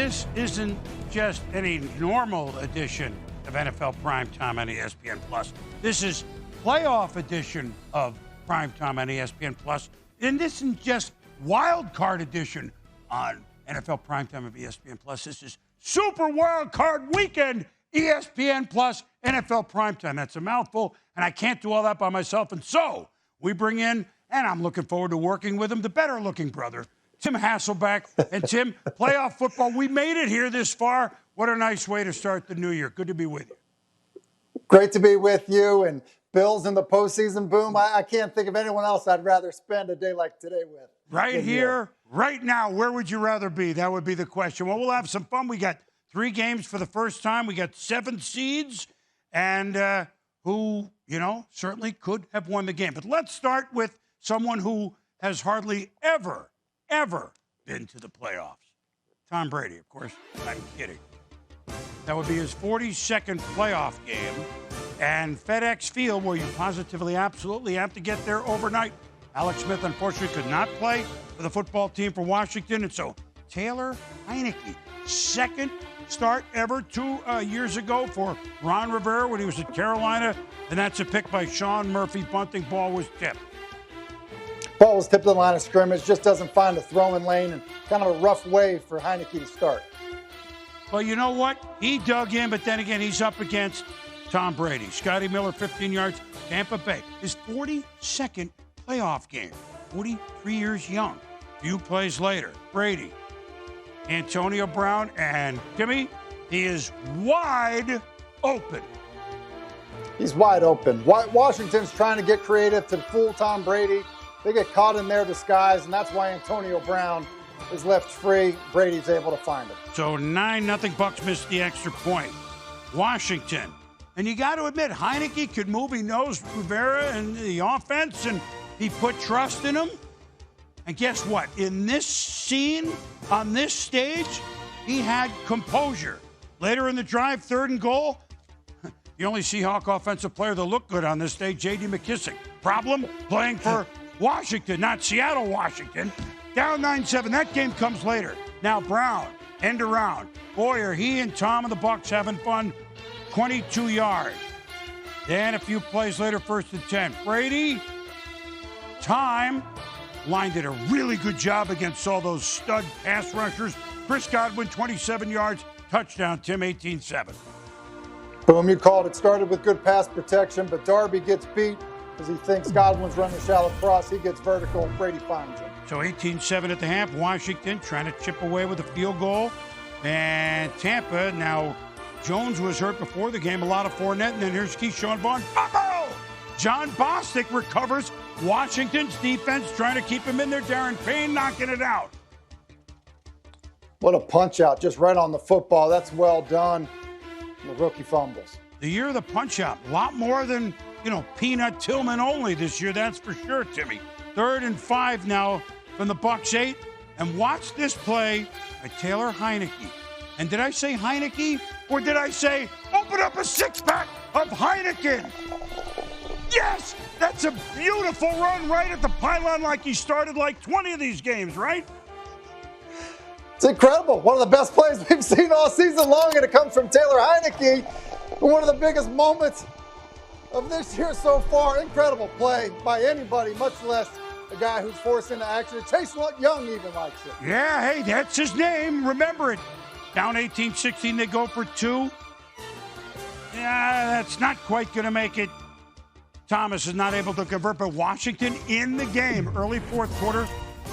this isn't just any normal edition of NFL Primetime on ESPN Plus. This is playoff edition of Primetime on ESPN Plus. And this isn't just wild card edition on NFL Primetime of ESPN Plus. This is Super Wild Card Weekend ESPN Plus NFL Primetime. That's a mouthful, and I can't do all that by myself. And so we bring in, and I'm looking forward to working with him, the better-looking brother, Tim Hasselbeck. And Tim, playoff football, we made it here this far. What a nice way to start the new year. Good to be with you. Great to be with you. And Bills in the postseason, boom. I can't think of anyone else I'd rather spend a day like today with. Right here, right now, where would you rather be? That would be the question. Well, we'll have some fun. We got 3 games for the first time. We got 7 seeds, and who, certainly could have won the game. But let's start with someone who has hardly ever been to the playoffs. Tom Brady, of course. I'm kidding. That would be his 42nd playoff game. And FedEx Field, where you positively, absolutely have to get there overnight. Alex Smith, unfortunately, could not play for the football team for Washington. And so Taylor Heineke, second start ever 2 years ago for Ron Rivera when he was at Carolina. And that's a pick by Sean Murphy. Bunting ball was tipped. Ball was tipped to the line of scrimmage, just doesn't find a throwing lane, and kind of a rough way for Heineke to start. Well, you know what? He dug in, but then again, he's up against Tom Brady. Scotty Miller, 15 yards. Tampa Bay, his 42nd playoff game. 43 years young. Few plays later. Brady, Antonio Brown, and Timmy, he is wide open. He's wide open. Washington's trying to get creative to fool Tom Brady. They get caught in their disguise, and that's why Antonio Brown is left free. Brady's able to find him. So 9-0 Bucks missed the extra point. Washington. And you got to admit, Heineke could move. He knows Rivera and the offense, and he put trust in him. And guess what? In this scene, on this stage, he had composure. Later in the drive, 3rd and goal, the only Seahawk offensive player that looked good on this stage, J.D. McKissick. Problem? Playing for Washington, not Seattle, Washington. Down 9-7. That game comes later. Now Brown, end around. Boy, are he and Tom and the Bucks having fun. 22 yards. Then a few plays later, 1st and 10. Brady, time. Line did a really good job against all those stud pass rushers. Chris Godwin, 27 yards. Touchdown, Tim, 18-7. Boom, you called it. Started with good pass protection, but Darby gets beat because he thinks Godwin's running shallow cross. He gets vertical. Brady finds him. So 18-7 at the half. Washington trying to chip away with a field goal. And Tampa, now Jones was hurt before the game. A lot of Fournette. And then here's Keyshawn Vaughn. Uh-oh! John Bostic recovers. Washington's defense trying to keep him in there. Darren Payne knocking it out. What a punch out. Just right on the football. That's well done. And the rookie fumbles. The year of the punch out. A lot more than, Peanut Tillman only this year. That's for sure, Timmy. 3rd and 5 now from the Bucks 8. And watch this play by Taylor Heineke. And did I say Heineke? Or did I say open up a 6-pack of Heineken? Yes! That's a beautiful run right at the pylon like he started like 20 of these games, right? It's incredible. One of the best plays we've seen all season long, and it comes from Taylor Heineke. One of the biggest moments of this year so far. Incredible play by anybody, much less a guy who's forced into action. Chase Young even likes it. Yeah, hey, that's his name. Remember it. Down 18-16, they go for 2. Yeah, that's not quite going to make it. Thomas is not able to convert, but Washington in the game. Early 4th quarter,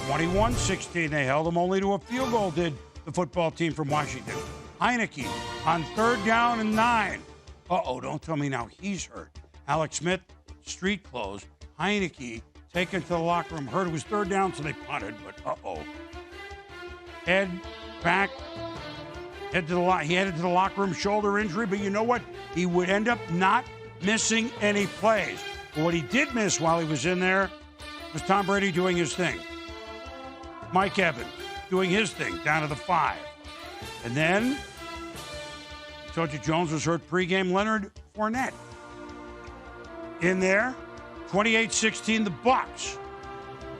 21-16. They held them only to a field goal, did the football team from Washington. Heineke on 3rd down and 9. Uh-oh, don't tell me now he's hurt. Alex Smith, street clothes. Heineke taken to the locker room. Hurt. It was 3rd down, so they punted, but uh-oh. Head back. He headed to the locker room, shoulder injury, but you know what? He would end up not missing any plays. But what he did miss while he was in there was Tom Brady doing his thing. Mike Evans doing his thing down to the 5. And then, I told you Jones was hurt pregame. Leonard Fournette in there. 28-16 the Bucks.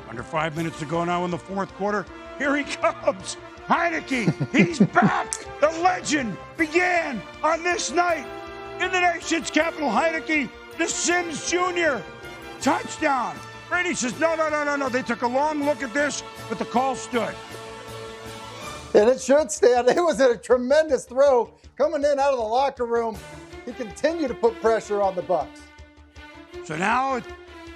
Under 5 minutes to go now in the 4th quarter. Here he comes. Heineke, he's back. The legend began on this night in the nation's capital. Heineke, the Sims Jr. touchdown. Brady says, no. They took a long look at this, but the call stood. And it should stand. It was a tremendous throw coming in out of the locker room. He continued to put pressure on the Bucs. So now a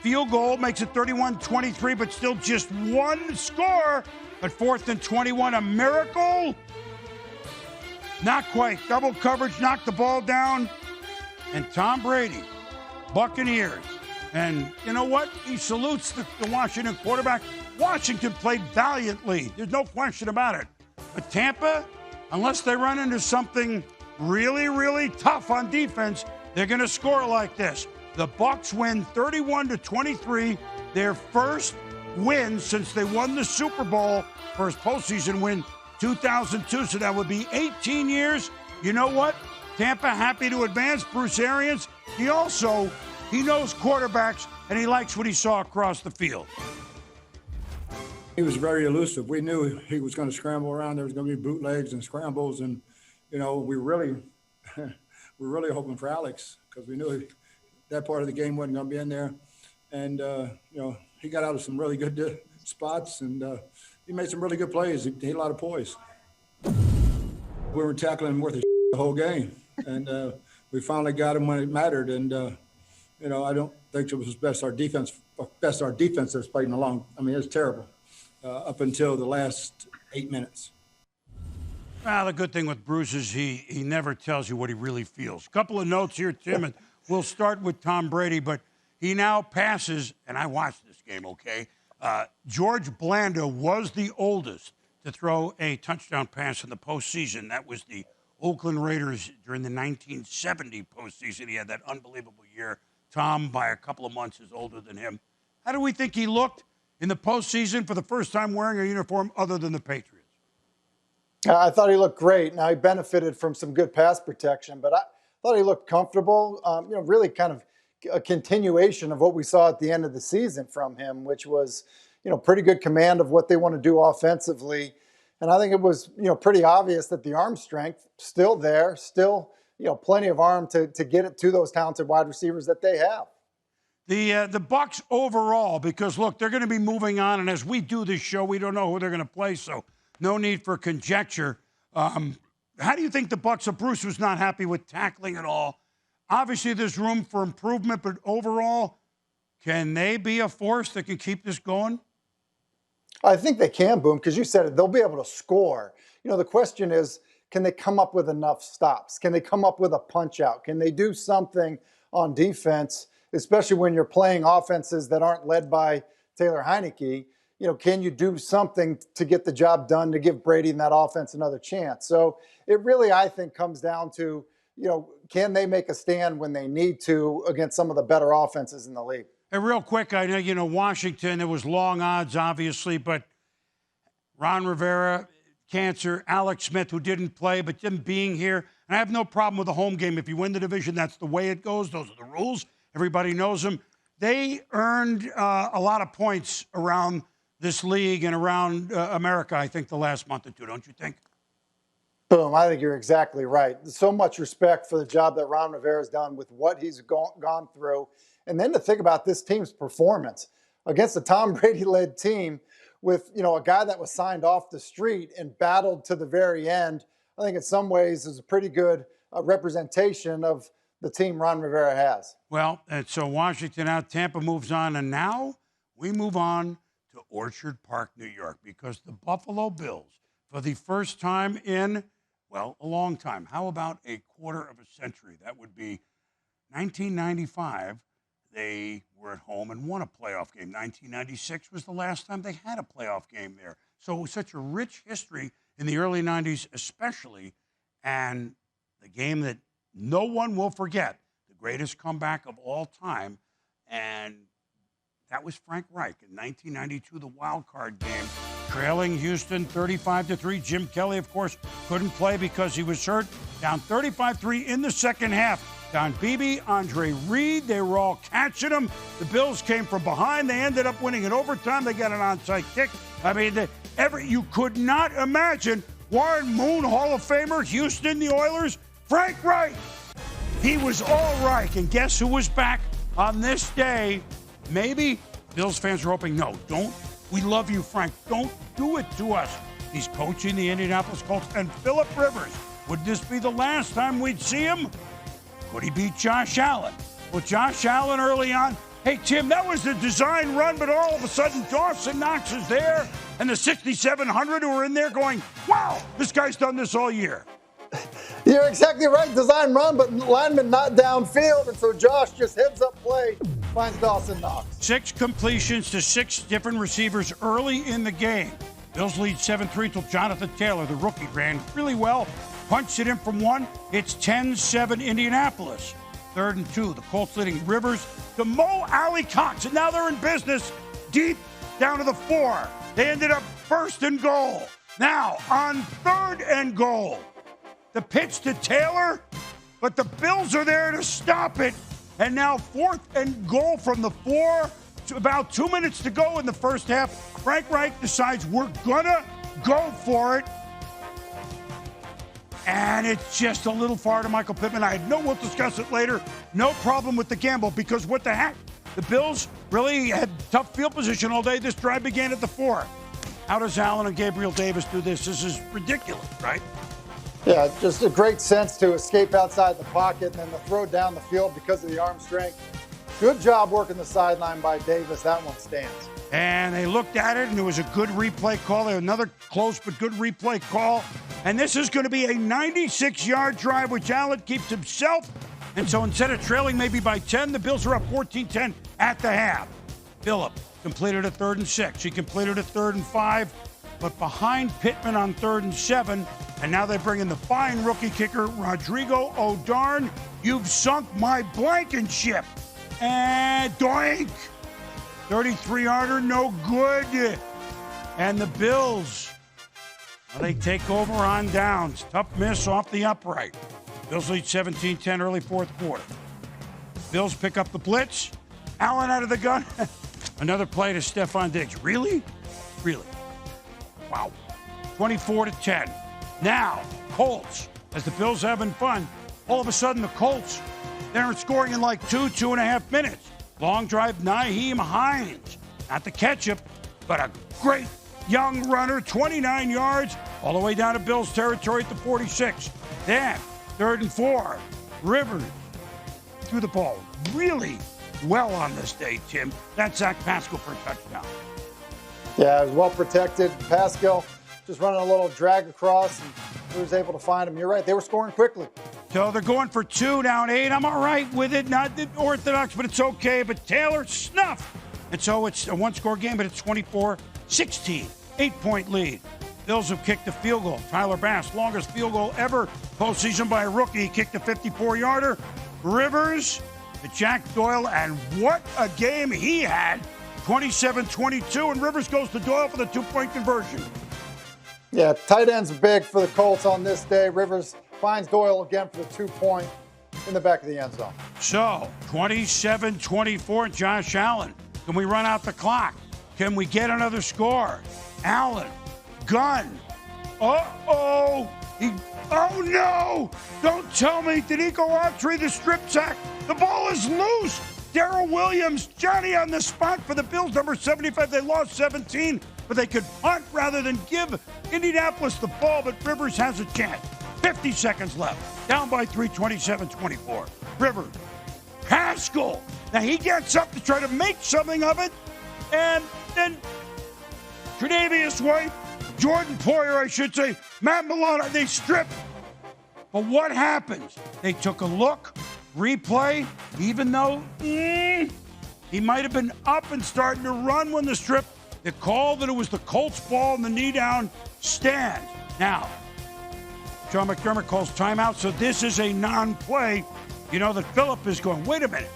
field goal makes it 31-23, but still just one score. But 4th and 21, a miracle? Not quite. Double coverage knocked the ball down. And Tom Brady, Buccaneers. And you know what? He salutes the Washington quarterback. Washington played valiantly. There's no question about it. But Tampa, unless they run into something really, really tough on defense, they're going to score like this. The Bucs win 31-23, their first win since they won the Super Bowl, first postseason win 2002. So that would be 18 years. You know what? Tampa happy to advance. Bruce Arians, he knows quarterbacks, and he likes what he saw across the field. He was very elusive. We knew he was going to scramble around. There was going to be bootlegs and scrambles, and we really hoping for Alex because we knew that part of the game wasn't going to be in there. And he got out of some really good spots, and he made some really good plays. He had a lot of poise. We were tackling worth a the whole game, and we finally got him when it mattered. And I don't think it was best our defense has played in a long. I mean, it's terrible. Up until the last 8 minutes. Well, the good thing with Bruce is he never tells you what he really feels. A couple of notes here, Tim, and we'll start with Tom Brady, but he now passes, and I watched this game, okay? George Blanda was the oldest to throw a touchdown pass in the postseason. That was the Oakland Raiders during the 1970 postseason. He had that unbelievable year. Tom, by a couple of months, is older than him. How do we think he looked in the postseason for the first time wearing a uniform other than the Patriots? I thought he looked great. Now, he benefited from some good pass protection, but I thought he looked comfortable. Really kind of a continuation of what we saw at the end of the season from him, which was, pretty good command of what they want to do offensively. And I think it was, pretty obvious that the arm strength still there, still, plenty of arm to get it to those talented wide receivers that they have. The Bucs overall, because, look, they're going to be moving on, and as we do this show, we don't know who they're going to play, so no need for conjecture. How do you think the Bucs, so Bruce was not happy with tackling at all? Obviously, there's room for improvement, but overall, can they be a force that can keep this going? I think they can, Boom, because you said it. They'll be able to score. The question is, can they come up with enough stops? Can they come up with a punch-out? Can they do something on defense, especially when you're playing offenses that aren't led by Taylor Heineke? Can you do something to get the job done to give Brady and that offense another chance? So it really, I think, comes down to, can they make a stand when they need to against some of the better offenses in the league? Hey, real quick, I know, Washington, there was long odds, obviously, but Ron Rivera, cancer, Alex Smith, who didn't play, but them being here, and I have no problem with a home game. If you win the division, that's the way it goes. Those are the rules. Everybody knows them. They earned a lot of points around this league and around America, I think, the last month or two, don't you think? Boom, I think you're exactly right. So much respect for the job that Ron Rivera's done with what he's gone through. And then to think about this team's performance against a Tom Brady-led team with, a guy that was signed off the street and battled to the very end, I think in some ways is a pretty good representation of the team Ron Rivera has. Well, and so Washington out, Tampa moves on, and now we move on to Orchard Park, New York, because the Buffalo Bills, for the first time in, a long time, how about a quarter of a century? That would be 1995. They were at home and won a playoff game. 1996 was the last time they had a playoff game there. So it was such a rich history in the early 90s especially, and the game that no one will forget, the greatest comeback of all time, and that was Frank Reich in 1992, the wild card game, trailing Houston 35-3. Jim Kelly, of course, couldn't play because he was hurt. Down 35-3 in the second half. Don Beebe, Andre Reed, they were all catching them. The Bills came from behind. They ended up winning in overtime. They got an onside kick. I mean, You could not imagine Warren Moon, Hall of Famer, Houston, the Oilers, Frank Reich. He was all right. And guess who was back on this day? Maybe Bills fans are hoping, no, don't. We love you, Frank. Don't do it to us. He's coaching the Indianapolis Colts. And Phillip Rivers, would this be the last time we'd see him? Could he beat Josh Allen? Well, Josh Allen early on. Hey, Tim, that was the design run, but all of a sudden Dawson Knox is there, and the 6,700 who are in there going, wow, this guy's done this all year. You're exactly right. Design run, but lineman not downfield, and so Josh just heads up play, finds Dawson Knox. 6 completions to 6 different receivers early in the game. Bills lead 7-3 till Jonathan Taylor, the rookie, ran really well, punched it in from 1. It's 10-7 Indianapolis. 3rd and 2. The Colts leading Rivers to Mo Alley Cox, and now they're in business deep down to the 4. They ended up 1st and goal. Now on 3rd and goal. The pitch to Taylor, but the Bills are there to stop it. And now 4th and goal from the 4. About 2 minutes to go in the first half. Frank Reich decides we're gonna go for it. And it's just a little far to Michael Pittman. We'll discuss it later. No problem with the gamble because what the heck? The Bills really had tough field position all day. This drive began at the 4. How does Allen and Gabriel Davis do this? This is ridiculous, right? Yeah, just a great sense to escape outside the pocket and then the throw down the field because of the arm strength. Good job working the sideline by Davis. That one stands. And they looked at it, and it was a good replay call. Another close but good replay call. And this is going to be a 96-yard drive, which Allen keeps himself. And so instead of trailing maybe by 10, the Bills are up 14-10 at the half. Phillip completed a 3rd and 6. He completed a 3rd and 5, but behind Pittman on 3rd and 7. And now they bring in the fine rookie kicker, Rodrigo O'Darn. You've sunk my blankenship. And doink! 33-yarder, no good. And the Bills, they take over on downs. Tough miss off the upright. Bills lead 17-10 early 4th quarter. Bills pick up the blitz. Allen out of the gun. Another play to Stephon Diggs. Really? Really? Wow. 24-10. Now, Colts, as the Bills having fun, all of a sudden the Colts, they're scoring in like 2.5 minutes. Long drive, Nyheim Hines. Not the ketchup, but a great young runner, 29 yards, all the way down to Bills territory at the 46. Then, 3rd and 4. Rivers threw the ball really well on this day, Tim. That's Zach Pascal for a touchdown. Yeah, it was well protected. Pascal just running a little drag across, and he was able to find him. You're right, they were scoring quickly. So they're going for 2, down 8. I'm all right with it. Not orthodox, but it's okay. But Taylor snuffed. And so it's a one-score game, but it's 24-16. 8-point lead. Bills have kicked a field goal. Tyler Bass, longest field goal ever postseason by a rookie. He kicked a 54-yarder. Rivers to Jack Doyle, and what a game he had. 27-22, and Rivers goes to Doyle for the 2-point conversion. Yeah, tight end's big for the Colts on this day. Rivers finds Doyle again for the 2-point in the back of the end zone. So, 27-24, Josh Allen. Can we run out the clock? Can we get another score? Allen, gun. Uh-oh. Oh, no. Don't tell me. Did he go Autry the strip sack? The ball is loose. Darrell Williams, Johnny on the spot for the Bills, number 75. They lost 17, but they could punt rather than give Indianapolis the ball, but Rivers has a chance. 50 seconds left. Down by 3, 27-24. Rivers. Pascal. Now he gets up to try to make something of it, and then Tre'Davious White, Jordan Poyer, I should say, Matt Milano, they strip. But what happens? They took a look, replay, even though he might have been up and starting to run when the strip, they called that it was the Colts ball and the knee down stand. Now, Sean McDermott calls timeout, so this is a non-play. You know that Phillip is going, wait a minute.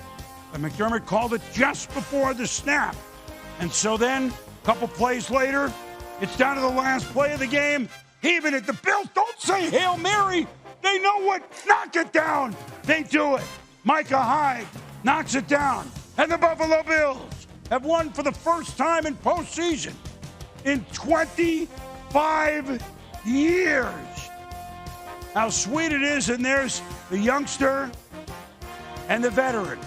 And McDermott called it just before the snap. And so then, a couple plays later, it's down to the last play of the game. Even at the Bills, don't say Hail Mary. They know what, knock it down. They do it. Micah Hyde knocks it down. And the Buffalo Bills have won for the first time in postseason in 25 years. How sweet it is, and there's the youngster and the veteran.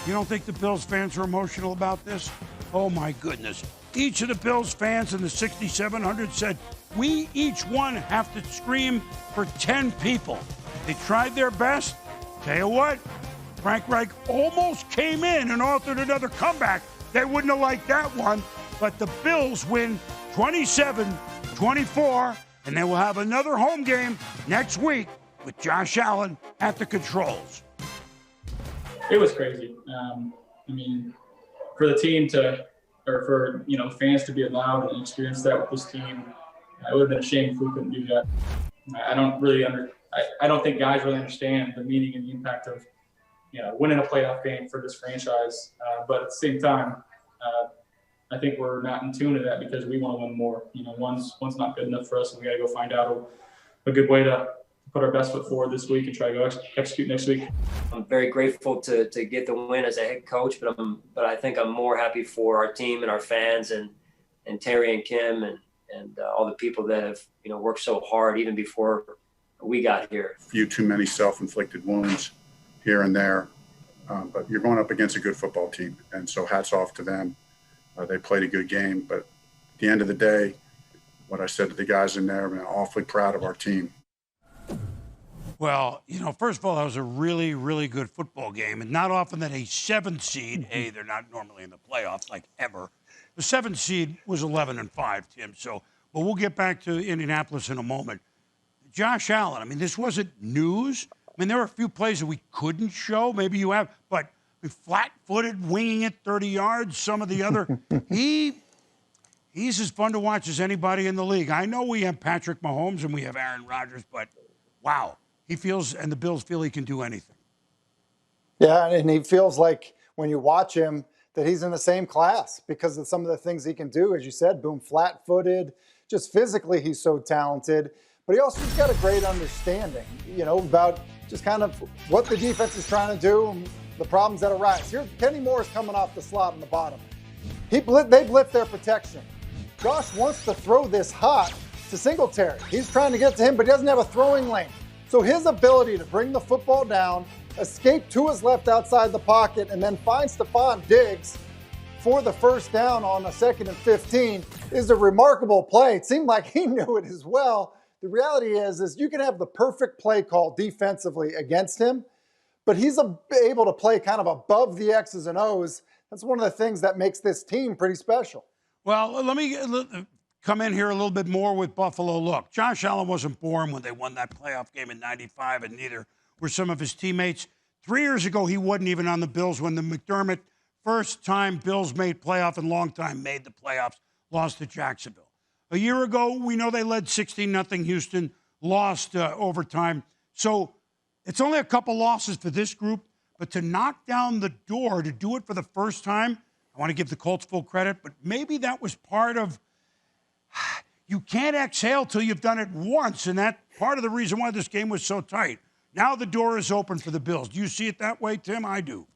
You don't think the Bills fans are emotional about this? Oh, my goodness. Each of the Bills fans in the 6,700 said, we each one have to scream for 10 people. They tried their best. Tell you what, Frank Reich almost came in and authored another comeback. They wouldn't have liked that one, but the Bills win 27-24, and they will have another home game next week with Josh Allen at the controls. It was crazy. I mean, for the team to, or for, fans to be allowed and experience that with this team, it would have been a shame if we couldn't do that. I don't think guys really understand the meaning and the impact of, winning a playoff game for this franchise. But at the same time, I think we're not in tune to that because we want to win more. One's not good enough for us, and we got to go find out a good way to put our best foot forward this week and try to go execute next week. I'm very grateful to get the win as a head coach, but I think I'm more happy for our team and our fans and Terry and Kim and all the people that have worked so hard even before we got here. A few too many self-inflicted wounds here and there, but you're going up against a good football team, and so hats off to them. They played a good game, but at the end of the day, what I said to the guys in there, I'm awfully proud of our team. Well, first of all, that was a really, really good football game. And not often that a 7th seed, they're not normally in the playoffs, like ever. The 7th seed was 11-5, Tim. So, but we'll get back to Indianapolis in a moment. Josh Allen, this wasn't news. There were a few plays that we couldn't show. Maybe you have, but flat-footed, winging it 30 yards, some of the other. He's as fun to watch as anybody in the league. I know we have Patrick Mahomes and we have Aaron Rodgers, but wow. He feels, and the Bills feel he can do anything. Yeah, and he feels like when you watch him that he's in the same class because of some of the things he can do. As you said, boom, flat-footed, just physically he's so talented. But he also just got a great understanding, about just kind of what the defense is trying to do and the problems that arise. Here, Kenny Moore's coming off the slot in the bottom. They blitz their protection. Josh wants to throw this hot to Singletary. He's trying to get to him, but he doesn't have a throwing lane. So his ability to bring the football down, escape to his left outside the pocket, and then find Stephon Diggs for the first down on a 2nd and 15 is a remarkable play. It seemed like he knew it as well. The reality is you can have the perfect play call defensively against him, but he's able to play kind of above the X's and O's. That's one of the things that makes this team pretty special. Well, let me come in here a little bit more with Buffalo. Look, Josh Allen wasn't born when they won that playoff game in '95, and neither were some of his teammates. 3 years ago, he wasn't even on the Bills when the McDermott, first time Bills made playoff and long time made the playoffs, lost to Jacksonville. A year ago, we know they led 16-0 Houston, lost overtime. So it's only a couple losses for this group, but to knock down the door, to do it for the first time, I want to give the Colts full credit, but maybe that was part of, you can't exhale till you've done it once, and that's part of the reason why this game was so tight. Now the door is open for the Bills. Do you see it that way, Tim? I do.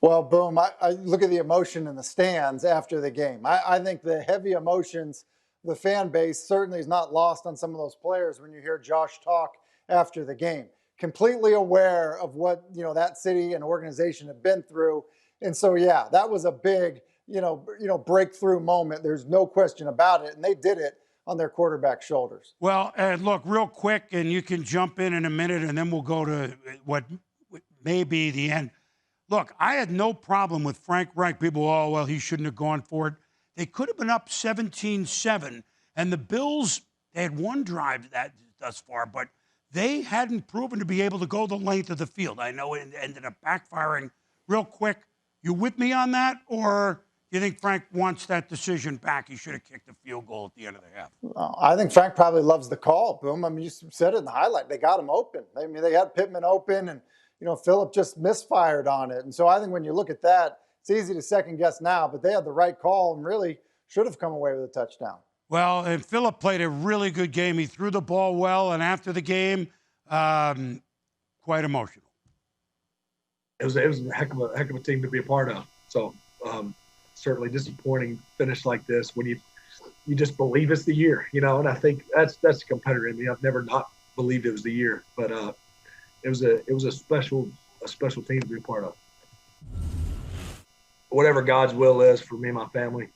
Well, boom, I look at the emotion in the stands after the game. I think the heavy emotions, the fan base certainly is not lost on some of those players when you hear Josh talk after the game. Completely aware of what, that city and organization have been through. And so, yeah, that was a big, breakthrough moment. There's no question about it. And they did it on their quarterback's shoulders. Well, and look, real quick, and you can jump in a minute, and then we'll go to what may be the end. Look, I had no problem with Frank Reich. People, he shouldn't have gone for it. They could have been up 17-7, and the Bills, they had one drive thus far, but they hadn't proven to be able to go the length of the field. I know it ended up backfiring. Real quick, you with me on that, or do you think Frank wants that decision back? He should have kicked a field goal at the end of the half. I think Frank probably loves the call, Boom. You said it in the highlight. They got him open. They had Pittman open, and Phillip just misfired on it. And so I think when you look at that, it's easy to second guess now, but they had the right call and really should have come away with a touchdown. Well, and Phillip played a really good game. He threw the ball well, and after the game, quite emotional. It was a heck of a team to be a part of. So certainly disappointing finish like this when you just believe it's the year, you know. And I think that's the competitor in me. I've never not believed it was the year, but it was a special team to be a part of. Whatever God's will is for me and my family,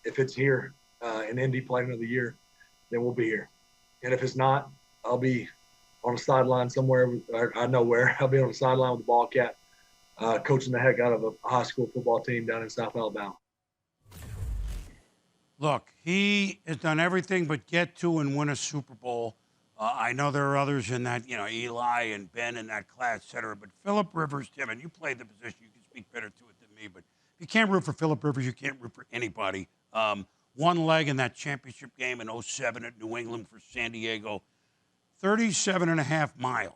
if it's here in Indy playing of the year, then we'll be here. And if it's not, I'll be on a sideline somewhere. I know where. I'll be on the sideline with the Ballcat, coaching the heck out of a high school football team down in South Alabama. Look, he has done everything but get to and win a Super Bowl. I know there are others in that, you know, Eli and Ben in that class, et cetera. But Phillip Rivers, Tim, and you played the position, you can speak better to it than me. But if you can't root for Phillip Rivers, you can't root for anybody. One leg in that championship game in 2007 at New England for San Diego. 37.5 miles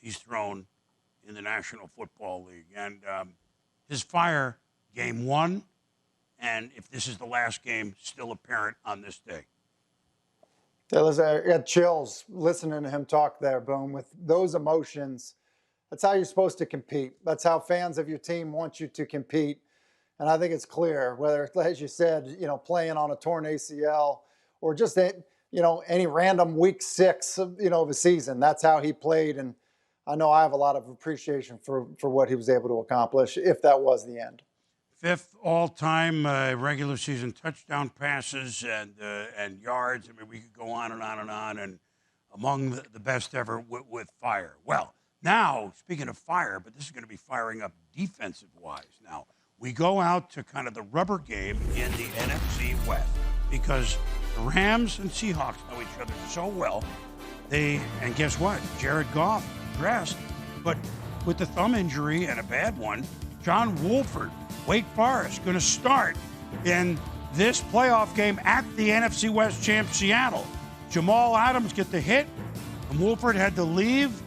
he's thrown in the National Football League. And his fire, game one, and if this is the last game, still apparent on this day. Yeah, listen, I got chills listening to him talk there, Boom. With those emotions, that's how you're supposed to compete. That's how fans of your team want you to compete. And I think it's clear, whether, as you said, you know, playing on a torn ACL or just, you know, any random week 6, you know, of a season, that's how he played. And I know I have a lot of appreciation for what he was able to accomplish, if that was the end. 5th all-time regular season touchdown passes and yards. I mean, we could go on and on and on, and among the best ever with fire. Well, now, speaking of fire, but this is going to be firing up defensive-wise now. We go out to kind of the rubber game in the NFC West because the Rams and Seahawks know each other so well. And guess what? Jared Goff dressed, but with the thumb injury and a bad one, John Wolford, Wake Forest, going to start in this playoff game at the NFC West champ Seattle. Jamal Adams get the hit, and Wolford had to leave.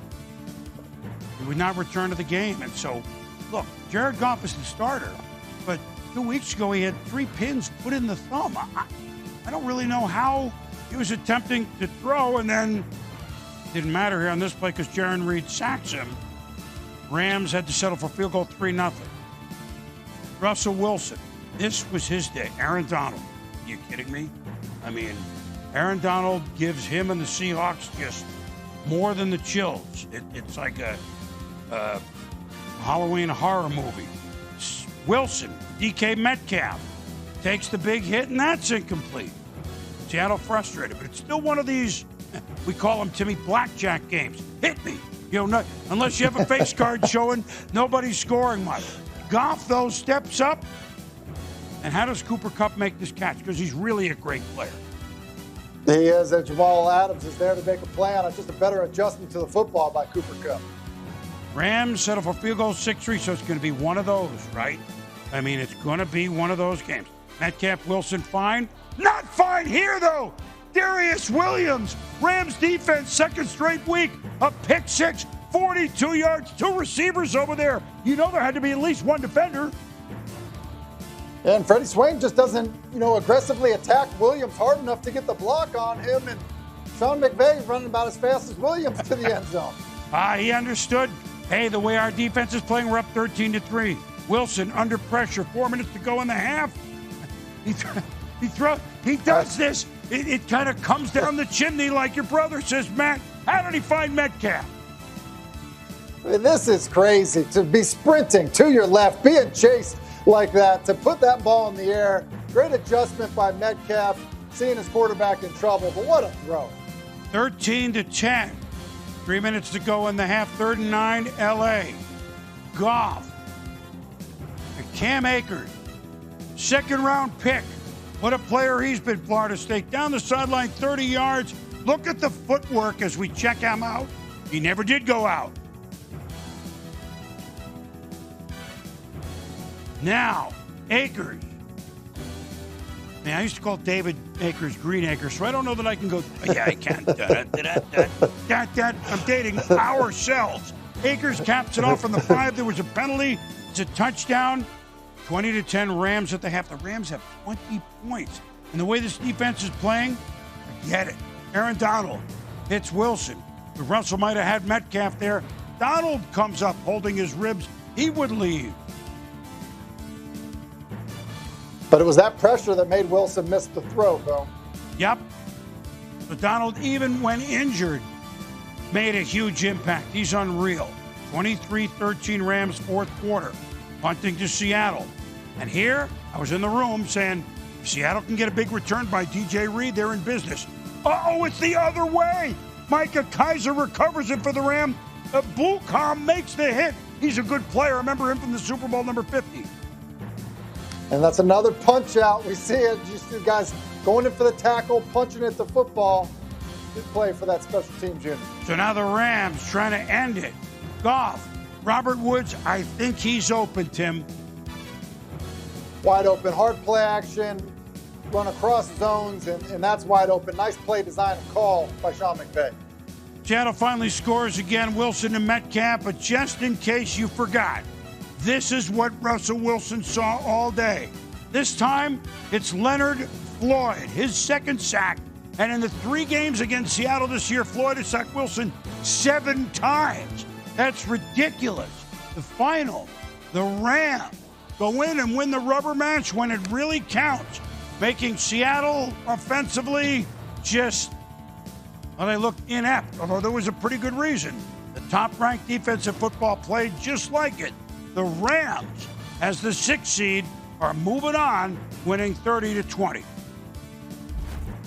He would not return to the game. And so, look, Jared Goff is the starter, but 2 weeks ago he had 3 pins put in the thumb. I don't really know how he was attempting to throw, and then it didn't matter here on this play because Jaron Reed sacks him. Rams had to settle for field goal 3-0. Russell Wilson, this was his day. Aaron Donald, are you kidding me? I mean, Aaron Donald gives him and the Seahawks just more than the chills. It's like a Halloween horror movie. Wilson, DK Metcalf, takes the big hit, and that's incomplete. Seattle frustrated, but it's still one of these, we call them, Timmy, blackjack games. Hit me. You know, unless you have a face card showing, nobody's scoring much. Goff, though, steps up. And how does Cooper Kupp make this catch? Because he's really a great player. He is. Jamal Adams is there to make a play on it. Just a better adjustment to the football by Cooper Kupp. Rams settle for field goal 6-3, so it's going to be one of those, right? I mean, it's going to be one of those games. Metcalf, Wilson, fine. Not fine here, though. Darius Williams, Rams defense, second straight week. A pick 6, 42 yards, 2 receivers over there. You know there had to be at least one defender. And Freddie Swain just doesn't, you know, aggressively attack Williams hard enough to get the block on him. And Sean McVay is running about as fast as Williams to the end zone. He understood. Hey, the way our defense is playing, we're up 13-3. Wilson under pressure, 4 minutes to go in the half. He does this. It kind of comes down the chimney like your brother says, Matt. How did he find Metcalf? I mean, this is crazy to be sprinting to your left, being chased like that, to put that ball in the air. Great adjustment by Metcalf, seeing his quarterback in trouble, but what a throw. 13-10. 3 minutes to go in the half, 3rd and 9, L.A. Goff. And Cam Akers, second-round pick. What a player he's been, Florida State. Down the sideline, 30 yards. Look at the footwork as we check him out. He never did go out. Now, Akers. Man, I used to call David Akers Green Acres, so I don't know that I can go, yeah, I can. I'm dating ourselves. Akers caps it off from the 5. There was a penalty. It's a touchdown. 20-10 Rams at the half. The Rams have 20 points. And the way this defense is playing, forget it. Aaron Donald hits Wilson. If Russell might have had Metcalf there. Donald comes up holding his ribs. He would leave. But it was that pressure that made Wilson miss the throw, though. Yep. But Donald, even when injured, made a huge impact. He's unreal. 23-13 Rams fourth quarter, punting to Seattle. And here, I was in the room saying, if Seattle can get a big return by DJ Reed, they're in business. Uh-oh, it's the other way. Micah Kaiser recovers it for the Ram. Bucom makes the hit. He's a good player. Remember him from the Super Bowl number 50. And that's another punch out. We see it. You see guys going in for the tackle, punching at the football. Good play for that special teams unit. So now the Rams trying to end it. Goff, Robert Woods, I think he's open, Tim. Wide open, hard play action, run across zones, and that's wide open. Nice play design and call by Sean McVay. Seattle finally scores again, Wilson and Metcalf, but just in case you forgot, this is what Russell Wilson saw all day. This time, it's Leonard Floyd, his second sack. And in the 3 games against Seattle this year, Floyd has sacked Wilson 7 times. That's ridiculous. The final, the Rams go in and win the rubber match when it really counts, making Seattle offensively just, well, they looked inept, although there was a pretty good reason. The top-ranked defensive football played just like it. The Rams, as the 6th seed, are moving on, winning 30-20.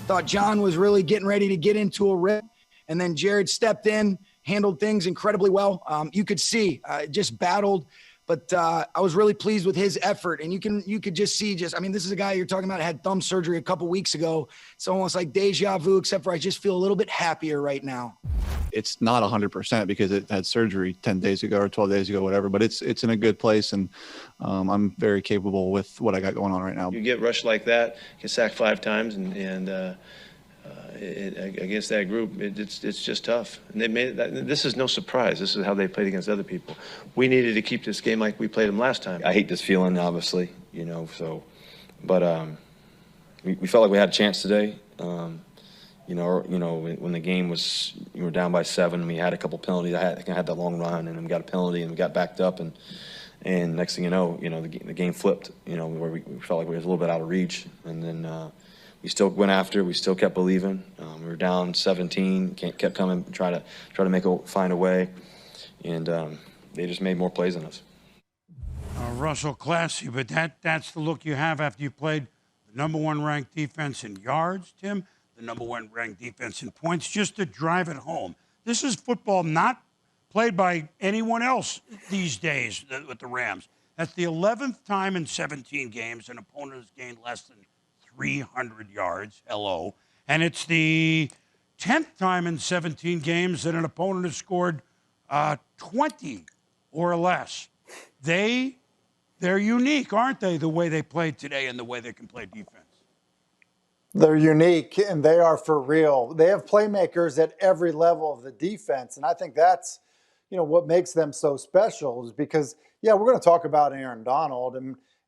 Thought John was really getting ready to get into a rip, and then Jared stepped in, handled things incredibly well. You could see, just battled, but I was really pleased with his effort. And you could just see, I mean, this is a guy you're talking about had thumb surgery a couple weeks ago. It's almost like deja vu, except for I just feel a little bit happier right now. It's not 100% because it had surgery 10 days ago or 12 days ago, whatever, but it's in a good place. And I'm very capable with what I got going on right now. You get rushed like that, get sacked 5 times, and against that group, it's just tough. And they made that. This is no surprise. This is how they played against other people. We needed to keep this game like we played them last time. I hate this feeling, obviously, but we felt like we had a chance today. When the game was, we were down by 7, we had a couple penalties. I had that long run, and then we got a penalty, and we got backed up, and next thing you know, the game flipped. Where we felt like we was a little bit out of reach, and then we still went after. We still kept believing. We were down 17, kept coming, try to find a way, and they just made more plays than us. Russell, classy, but that's the look you have after you played the number 1 ranked defense in yards, Tim. The number 1 ranked defense in points, just to drive it home. This is football not played by anyone else these days with the Rams. That's the 11th time in 17 games an opponent has gained less than 300 yards. Hello. And it's the 10th time in 17 games that an opponent has scored 20 or less. They're unique, aren't they, the way they played today and the way they can play defense? They're unique, and they are for real. They have playmakers at every level of the defense, and I think that's, what makes them so special is because, we're going to talk about Aaron Donald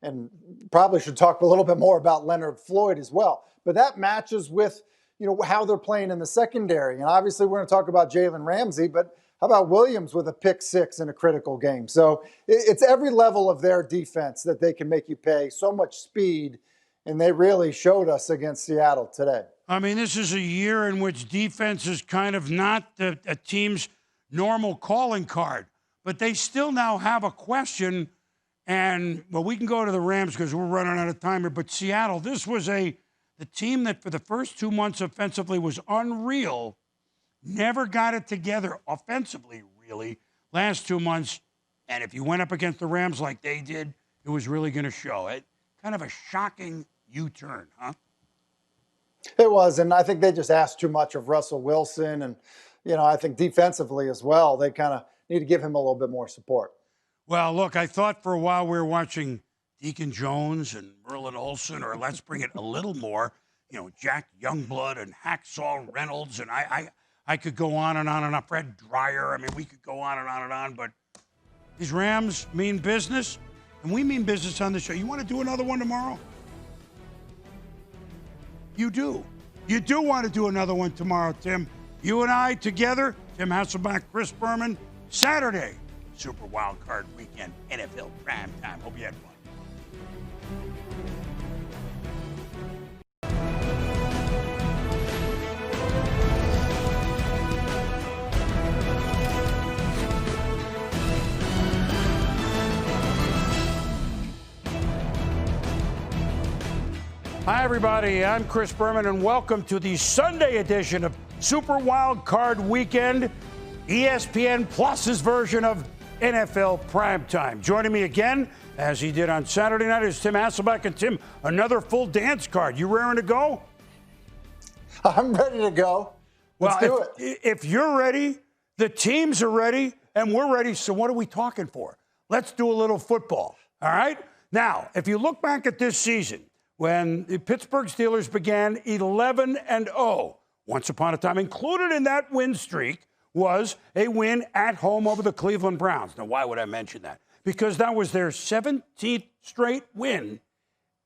and probably should talk a little bit more about Leonard Floyd as well. But that matches with, how they're playing in the secondary. And obviously we're going to talk about Jalen Ramsey, but how about Williams with a pick 6 in a critical game? So it's every level of their defense that they can make you pay. So much speed. And they really showed us against Seattle today. I mean, this is a year in which defense is kind of not a team's normal calling card, but they still now have a question. And, we can go to the Rams because we're running out of time here, but Seattle, this was the team that for the first 2 months offensively was unreal, never got it together offensively, really, last 2 months. And if you went up against the Rams like they did, it was really going to show. It kind of a shocking U-turn, huh? It was, and I think they just asked too much of Russell Wilson, and I think defensively as well, they kind of need to give him a little bit more support. Well, look, I thought for a while we were watching Deacon Jones and Merlin Olsen, or let's bring it a little more, Jack Youngblood and Hacksaw Reynolds, and I could go on and on and on. Fred Dreyer, we could go on and on and on, but these Rams mean business, and we mean business on the show. You want to do another one tomorrow? You do. You do want to do another one tomorrow, Tim. You and I together, Tim Hasselback, Chris Berman, Saturday, Super Wild Card Weekend, NFL Primetime. Hope you had fun. Hi, everybody. I'm Chris Berman, and welcome to the Sunday edition of Super Wild Card Weekend, ESPN Plus's version of NFL Primetime. Joining me again, as he did on Saturday night, is Tim Hasselbeck. And Tim, another full dance card. You raring to go? I'm ready to go. Let's do it. If you're ready, the teams are ready, and we're ready. So what are we talking for? Let's do a little football, all right? Now, if you look back at this season, when the Pittsburgh Steelers began 11-0, once upon a time, included in that win streak was a win at home over the Cleveland Browns. Now, why would I mention that? Because that was their 17th straight win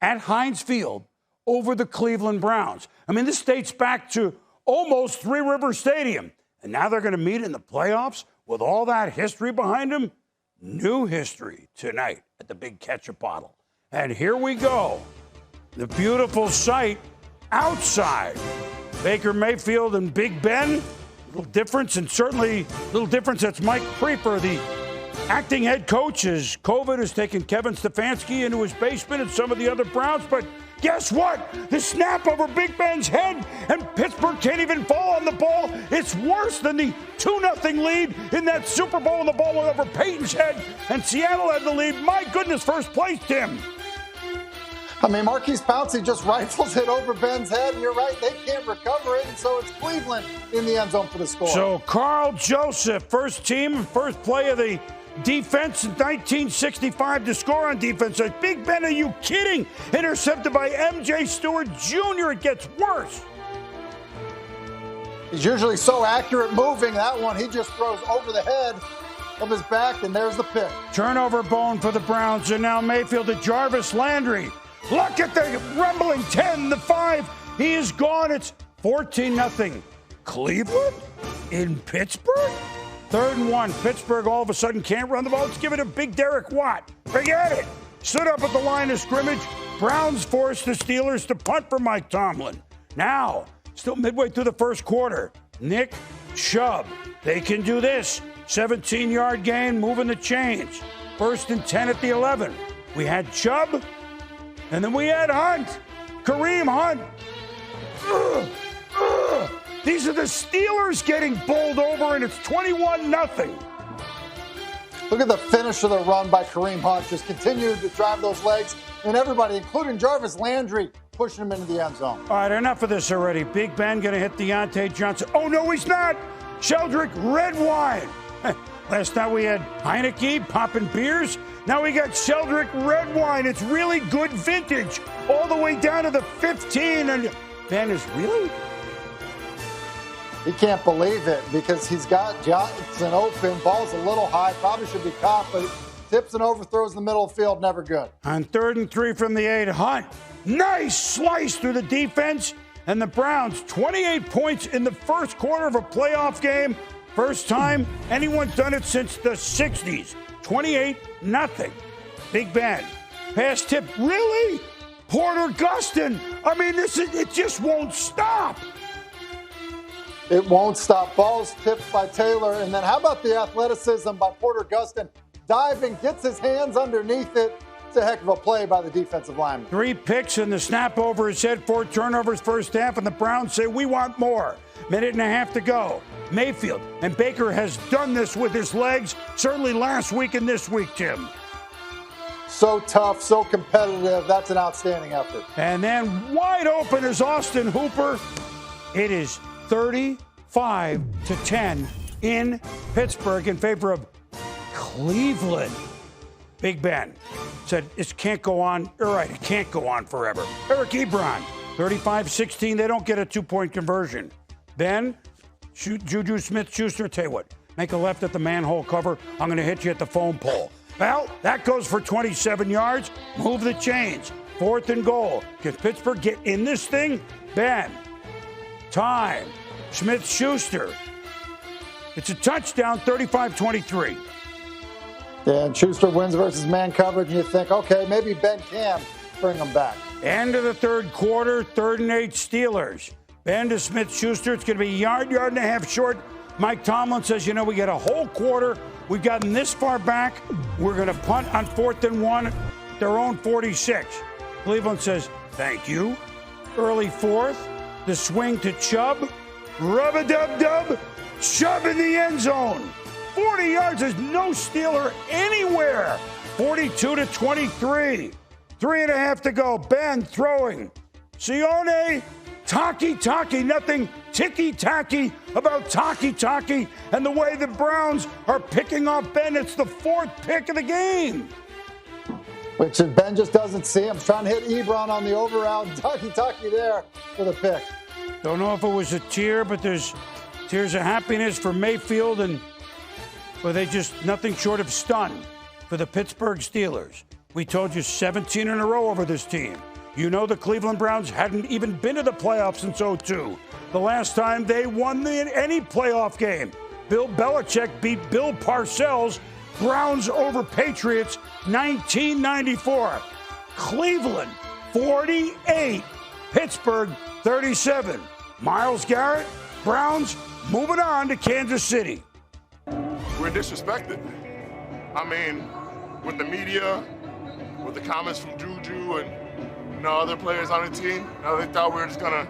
at Heinz Field over the Cleveland Browns. I mean, this dates back to almost Three River Stadium. And now they're going to meet in the playoffs with all that history behind them. New history tonight at the Big Ketchup Bottle. And here we go. The beautiful sight outside. Baker Mayfield and Big Ben. Little difference, and certainly little difference. That's Mike Prefer, the acting head coach, as COVID has taken Kevin Stefanski into his basement and some of the other Browns. But guess what? The snap over Big Ben's head, and Pittsburgh can't even fall on the ball. It's worse than the 2-0 lead in that Super Bowl, and the ball went over Peyton's head, and Seattle had the lead. My goodness, first place, Tim. I mean, Marquise Pouncey just rifles it over Ben's head, and you're right, they can't recover it, and so it's Cleveland in the end zone for the score. So Carl Joseph, first team, first play of the defense in 1965 to score on defense. Like, Big Ben, are you kidding? Intercepted by M.J. Stewart Jr. It gets worse. He's usually so accurate moving. That one, he just throws over the head of his back, and there's the pick. Turnover bone for the Browns, and now Mayfield to Jarvis Landry. Look at the rumbling 10, the 5. He is gone. It's 14-0. Cleveland in Pittsburgh? 3rd and 1. Pittsburgh all of a sudden can't run the ball. Let's give it to Big Derek Watt. Forget it. Stood up at the line of scrimmage. Browns forced the Steelers to punt for Mike Tomlin. Now, still midway through the first quarter, Nick Chubb. They can do this. 17-yard gain, moving the chains. 1st and 10 at the 11. We had Chubb, and then we had Hunt. Kareem Hunt. These are the Steelers getting bowled over, and it's 21-0. Look at the finish of the run by Kareem Hunt. Just continued to drive those legs, and everybody, including Jarvis Landry, pushing him into the end zone. All right, enough of this already. Big Ben going to hit Deontay Johnson. Oh, no, he's not. Sheldrick Redwine. Last night we had Heineke popping beers. Now we got Sheldrick Redwine. It's really good vintage. All the way down to the 15. And Ben is really? He can't believe it because he's got Johnson open. Ball's a little high. Probably should be caught, but tips and overthrows in the middle of the field. Never good. On 3rd and 3 from the 8, Hunt. Nice slice through the defense. And the Browns, 28 points in the first quarter of a playoff game. First time anyone's done it since the 60s. 28-0. Big Ben. Pass tip. Really? Porter Gustin. I mean, it just won't stop. It won't stop. Balls tipped by Taylor. And then how about the athleticism by Porter Gustin? Diving, gets his hands underneath it. It's a heck of a play by the defensive lineman. 3 picks and the snap over his head. 4 turnovers first half, and the Browns say, we want more. Minute and a half to go. Mayfield, and Baker has done this with his legs, certainly last week and this week, Tim. So tough, so competitive. That's an outstanding effort. And then wide open is Austin Hooper. It is 35-10 in Pittsburgh in favor of Cleveland. Big Ben said, it can't go on. You're right, it can't go on forever. Eric Ebron, 35-16. They don't get a 2-point conversion. Ben, Juju Smith-Schuster, tell you what, make a left at the manhole cover. I'm going to hit you at the phone pole. Well, that goes for 27 yards. Move the chains. 4th and goal. Can Pittsburgh get in this thing? Ben, time, Smith-Schuster. It's a touchdown, 35-23. Yeah, and Schuster wins versus man coverage, and you think, okay, maybe Ben can bring them back. End of the third quarter, 3rd and 8 Steelers. Ben to Smith-Schuster. It's going to be yard and a half short. Mike Tomlin says, we got a whole quarter. We've gotten this far back. We're going to punt on 4th and 1, their own 46. Cleveland says, Thank you. Early fourth, the swing to Chubb. Rub-a-dub-dub. Chubb in the end zone. 40 yards. There's no Steeler anywhere. 42-23. 3.5 to go. Ben throwing. Sione. Taki-taki. Nothing ticky-tacky about Taki-taki and the way the Browns are picking off Ben. It's the 4th pick of the game. Which Ben just doesn't see. I'm trying to hit Ebron on the over route. Taki-taki there for the pick. Don't know if it was a tear, but there's tears of happiness for Mayfield, and well, they just nothing short of stunned for the Pittsburgh Steelers. We told you 17 in a row over this team. You know the Cleveland Browns hadn't even been to the playoffs since 2002. The last time they won any playoff game. Bill Belichick beat Bill Parcells. Browns over Patriots, 1994. Cleveland, 48. Pittsburgh, 37. Myles Garrett, Browns moving on to Kansas City. We're disrespected. I mean, with the media, with the comments from Juju and other players on the team, they thought we were just gonna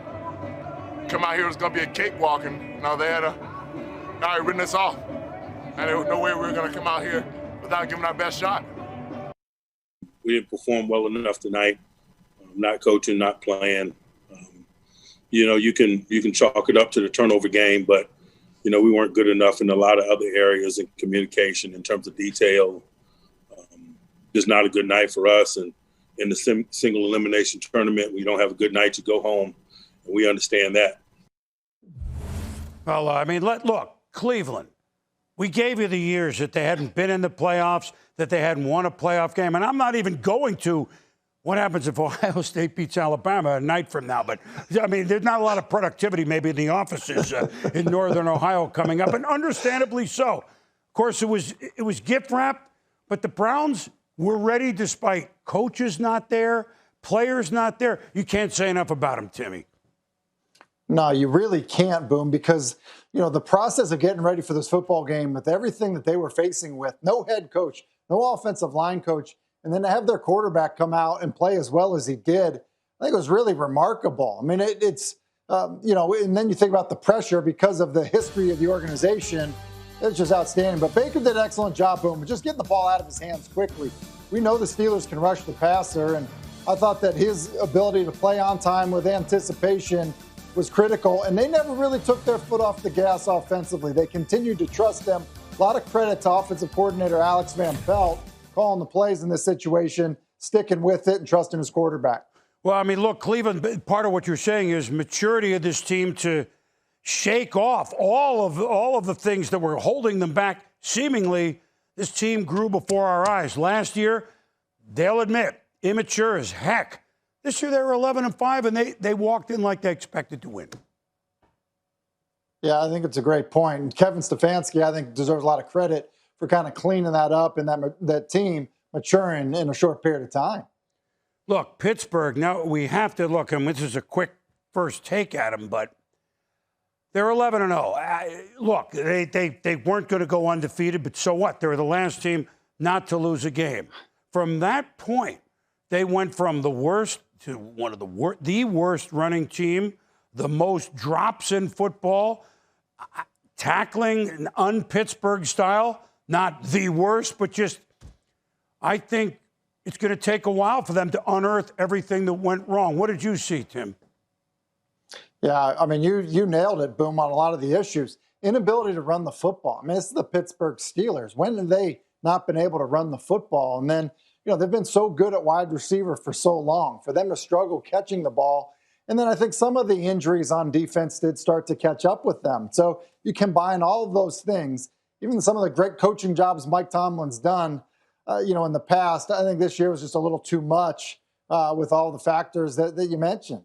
come out here, it was gonna be a cakewalk, and they had written us off. And there was no way we were gonna come out here without giving our best shot. We didn't perform well enough tonight. Not coaching, not playing. You can chalk it up to the turnover game, but we weren't good enough in a lot of other areas in communication in terms of detail. Just not a good night for us. And in the single elimination tournament, we don't have a good night, you go home, and we understand that. Well, look, Cleveland. We gave you the years that they hadn't been in the playoffs, that they hadn't won a playoff game. And I'm not even going to what happens if Ohio State beats Alabama a night from now. But, there's not a lot of productivity maybe in the offices in northern Ohio coming up, and understandably so. Of course, it was gift wrap, but the Browns were ready despite coaches not there, players not there. You can't say enough about them, Timmy. No, you really can't, Boom, because, the process of getting ready for this football game with everything that they were facing with, no head coach, no offensive line coach, and then to have their quarterback come out and play as well as he did, I think it was really remarkable. And then you think about the pressure because of the history of the organization. It's just outstanding. But Baker did an excellent job, Boom, just getting the ball out of his hands quickly. We know the Steelers can rush the passer, and I thought that his ability to play on time with anticipation was critical, and they never really took their foot off the gas offensively. They continued to trust them. A lot of credit to offensive coordinator Alex Van Pelt calling the plays in this situation, sticking with it and trusting his quarterback. Well, look, Cleveland, part of what you're saying is maturity of this team to shake off all of the things that were holding them back. Seemingly, this team grew before our eyes. Last year, they'll admit, immature as heck. This year they were 11-5, and they walked in like they expected to win. Yeah, I think it's a great point. And Kevin Stefanski, I think, deserves a lot of credit for kind of cleaning that up and that team maturing in a short period of time. Look, Pittsburgh, now we have to look, and this is a quick first take at them, but they're 11-0. Look, they weren't going to go undefeated, but so what? They were the last team not to lose a game. From that point, they went from the worst to one of the worst running team, the most drops in football, tackling an un-Pittsburgh style, not the worst, but just I think it's going to take a while for them to unearth everything that went wrong. What did you see, Tim? Yeah, you nailed it, Boom, on a lot of the issues. Inability to run the football. This is the Pittsburgh Steelers. When have they not been able to run the football? And then, they've been so good at wide receiver for so long. For them to struggle catching the ball. And then I think some of the injuries on defense did start to catch up with them. So you combine all of those things, even some of the great coaching jobs Mike Tomlin's done, in the past, I think this year was just a little too much with all the factors that you mentioned.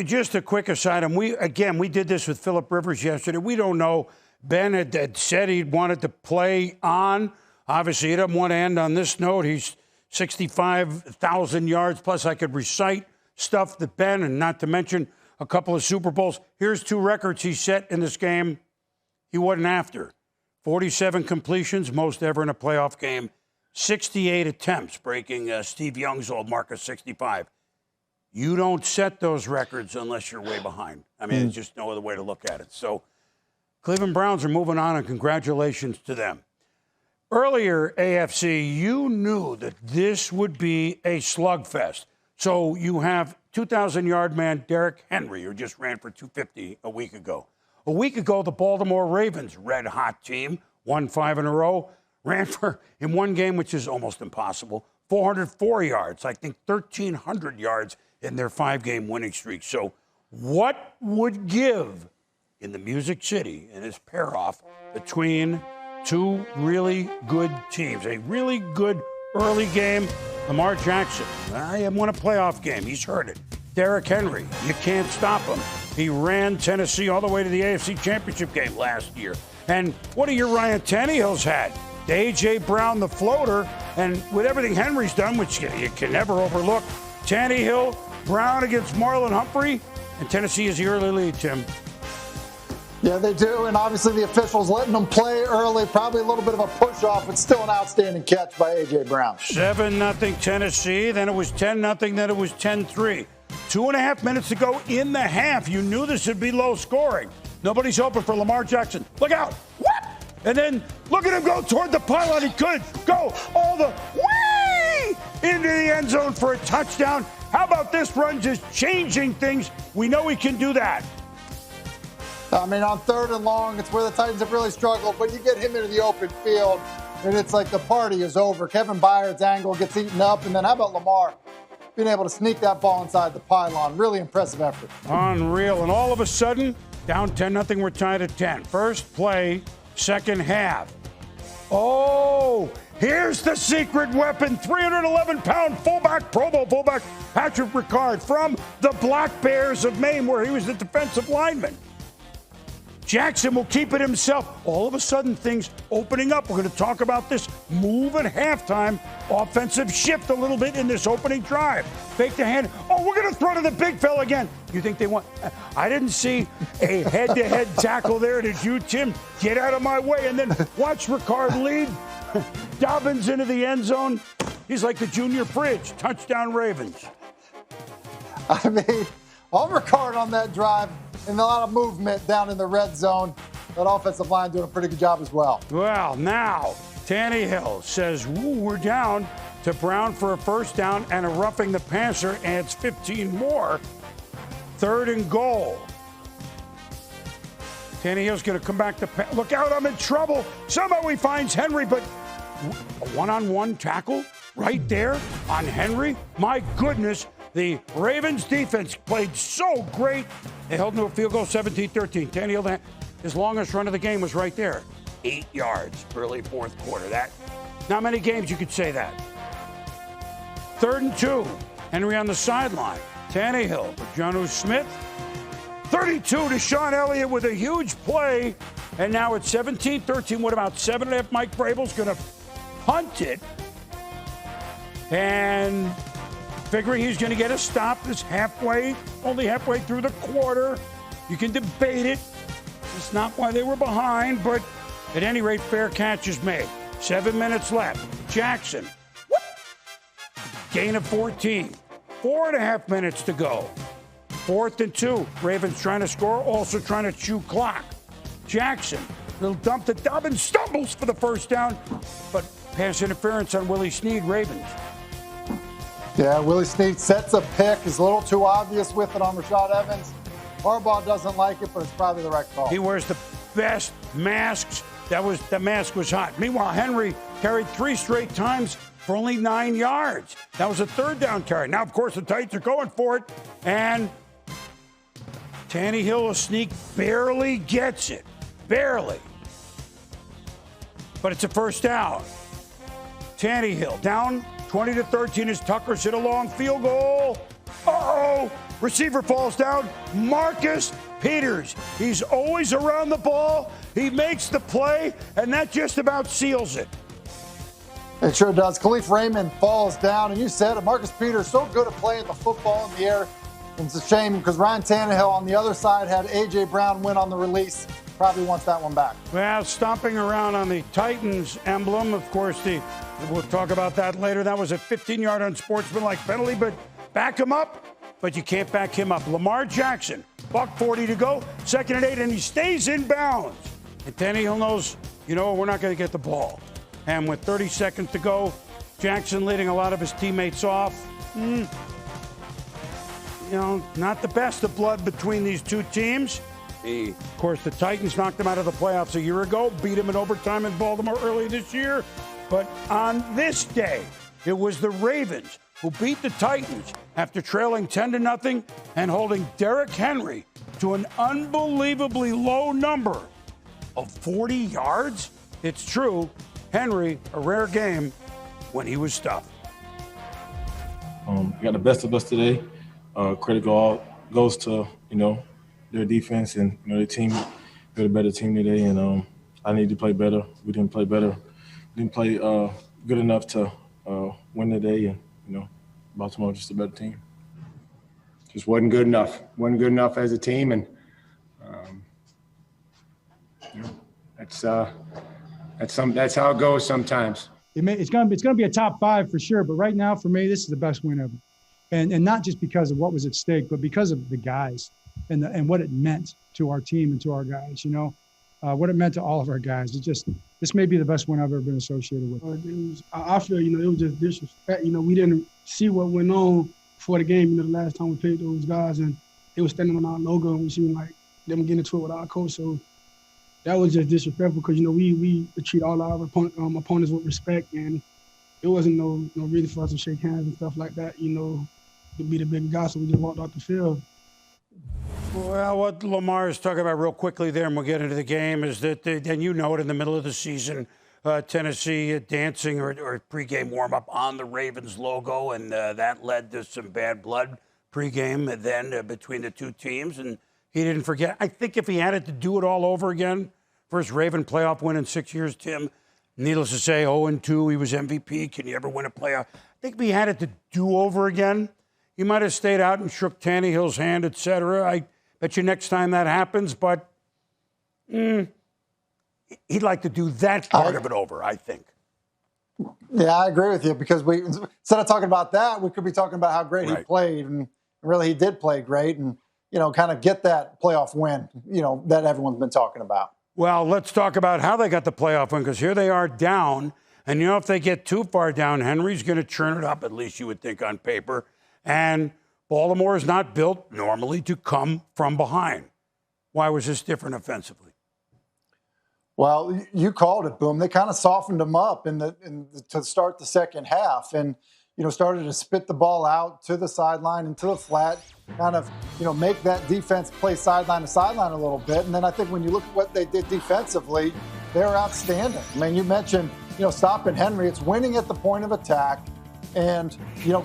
Just a quick aside, and we did this with Phillip Rivers yesterday. We don't know. Ben had said he wanted to play on. Obviously, he doesn't want to end on this note. He's 65,000 yards, plus I could recite stuff that Ben, and not to mention a couple of Super Bowls. Here's 2 records he set in this game he wasn't after. 47 completions, most ever in a playoff game. 68 attempts, breaking Steve Young's old mark of 65. You don't set those records unless you're way behind. I mean, there's just no other way to look at it. So Cleveland Browns are moving on, and congratulations to them. Earlier, AFC, you knew that this would be a slugfest. So you have 2,000-yard man Derrick Henry, who just ran for 250 a week ago. A week ago, the Baltimore Ravens, red-hot team, won 5 in a row, ran for, in one game, which is almost impossible, 404 yards, I think 1,300 yards in their 5-game winning streak. So what would give in the Music City in this pair-off between two really good teams? A really good early game. Lamar Jackson, I won a playoff game. He's heard it. Derrick Henry, you can't stop him. He ran Tennessee all the way to the AFC Championship game last year. And what do your Ryan Tannehill's had? The A.J. Brown, the floater, and with everything Henry's done, which you can never overlook, Tannehill, Brown against Marlon Humphrey, and Tennessee is the early lead, Tim. Yeah, they do, and obviously the officials letting them play early, probably a little bit of a push-off, but still an outstanding catch by A.J. Brown. 7-0 Tennessee, then it was 10-0, then it was 10-3. 2.5 minutes to go in the half. You knew this would be low scoring. Nobody's open for Lamar Jackson. Look out. What? And then look at him go toward the pylon. He could go all the way into the end zone for a touchdown. How about this run just changing things? We know he can do that. I mean, on 3rd and long, it's where the Titans have really struggled, but you get him into the open field, and it's like the party is over. Kevin Byard's angle gets eaten up, and then how about Lamar being able to sneak that ball inside the pylon? Really impressive effort. Unreal. And all of a sudden, down 10-0, we're tied at 10. First play, second half. Oh, here's the secret weapon. 311-pound fullback, Pro Bowl fullback, Patrick Ricard from the Black Bears of Maine, where he was the defensive lineman. Jackson will keep it himself. All of a sudden, things opening up. We're going to talk about this move at halftime. Offensive shift a little bit in this opening drive. Fake the hand. Oh, we're going to throw to the big fella again. You think they want? I didn't see a head-to-head tackle there. Did you, Tim? Get out of my way. And then watch Ricard lead. Dobbins into the end zone. He's like the junior fridge. Touchdown Ravens. I mean, all Ricard on that drive. And a lot of movement down in the red zone. That offensive line doing a pretty good job as well. Well, now Tannehill says, we're down to Brown for a first down and a roughing the passer, and it's 15 more. 3rd and goal. Tannehill's going to come back to look out, I'm in trouble. Somehow he finds Henry, but a one-on-one tackle right there on Henry. My goodness. The Ravens defense played so great. They held to a field goal, 17-13. Tannehill, his longest run of the game was right there. 8 yards, early fourth quarter. That, not many games you could say that. 3rd and 2. Henry on the sideline. Tannehill with Jonnu Smith. 32 to Sean Elliott with a huge play. And now it's 17-13. What about 7.5? Mike Vrabel's going to punt it. And figuring he's going to get a stop this only halfway through the quarter. You can debate it. It's not why they were behind, but at any rate, fair catch is made. 7 minutes left. Jackson. Gain of 14. 4.5 minutes to go. 4th and 2. Ravens trying to score, also trying to chew clock. Jackson. Little dump to Dobbins. Stumbles for the first down, but pass interference on Willie Snead, Ravens. Yeah, Willie Snead sets a pick. He's a little too obvious with it on Rashad Evans. Harbaugh doesn't like it, but it's probably the right call. He wears the best masks. The mask was hot. Meanwhile, Henry carried 3 straight times for only 9 yards. That was a 3rd down carry. Now, of course, the Titans are going for it, and Tannehill, a sneak, barely gets it. Barely. But it's a first down. Tannehill down 20-13 as Tucker's hit a long field goal. Uh-oh! Receiver falls down. Marcus Peters. He's always around the ball. He makes the play, and that just about seals it. It sure does. Khalif Raymond falls down, and you said it. Marcus Peters so good at playing the football in the air. And it's a shame because Ryan Tannehill on the other side had A.J. Brown win on the release. Probably wants that one back. Well, stomping around on the Titans emblem, of course, we'll talk about that later. That was a 15-yard unsportsmanlike penalty, but back him up. but you can't back him up. Lamar Jackson, $1:40 to go, 2nd and 8, and he stays in bounds. And Tannehill knows, we're not going to get the ball. And with 30 seconds to go, Jackson leading a lot of his teammates off. Not the best of blood between these two teams. Of course, the Titans knocked him out of the playoffs a year ago, beat him in overtime in Baltimore early this year. But on this day, it was the Ravens who beat the Titans after trailing 10-0 and holding Derrick Henry to an unbelievably low number of 40 yards. It's true, Henry, a rare game when he was stuffed. Got the best of us today. Credit goes to, their defense and, their team. They're the better team today, and I need to play better. We didn't play better. We didn't play good enough to win today, and, Baltimore just a better team. Just wasn't good enough. Wasn't good enough as a team, and that's how it goes sometimes. It's going to be a top 5 for sure, but right now for me, this is the best win ever, and not just because of what was at stake, but because of the guys and what it meant to our team and to our guys. What it meant to all of our guys. This may be the best one I've ever been associated with. I feel it was just disrespect. We didn't see what went on before the game. The last time we played those guys, and they were standing on our logo, and we seen like them getting into it with our coach. So that was just disrespectful because we treat all our opponents with respect, and it wasn't no reason for us to shake hands and stuff like that. To be the big guy, so we just walked off the field. Well, what Lamar is talking about real quickly there, and we'll get into the game, is that, and in the middle of the season, Tennessee dancing or pregame warm-up on the Ravens logo, and that led to some bad blood pregame then between the two teams, and he didn't forget. I think if he had it to do it all over again, first Raven playoff win in 6 years, Tim, needless to say, 0-2, he was MVP. Can you ever win a playoff? I think if he had it to do over again, he might have stayed out and shook Tannehill's hand, et cetera. I bet you next time that happens, but he'd like to do that part of it over, I think. Yeah, I agree with you, because instead of talking about that, we could be talking about how great he played, and really he did play great, and kind of get that playoff win, that everyone's been talking about. Well, let's talk about how they got the playoff win, because here they are down, and if they get too far down, Henry's going to churn it up, at least you would think on paper, and Baltimore is not built normally to come from behind. Why was this different offensively? Well, you called it, Boom. They kind of softened them up to start the second half, and started to spit the ball out to the sideline and to the flat, kind of make that defense play sideline to sideline a little bit. And then I think when you look at what they did defensively, they were outstanding. I mean, you mentioned stopping Henry. It's winning at the point of attack, and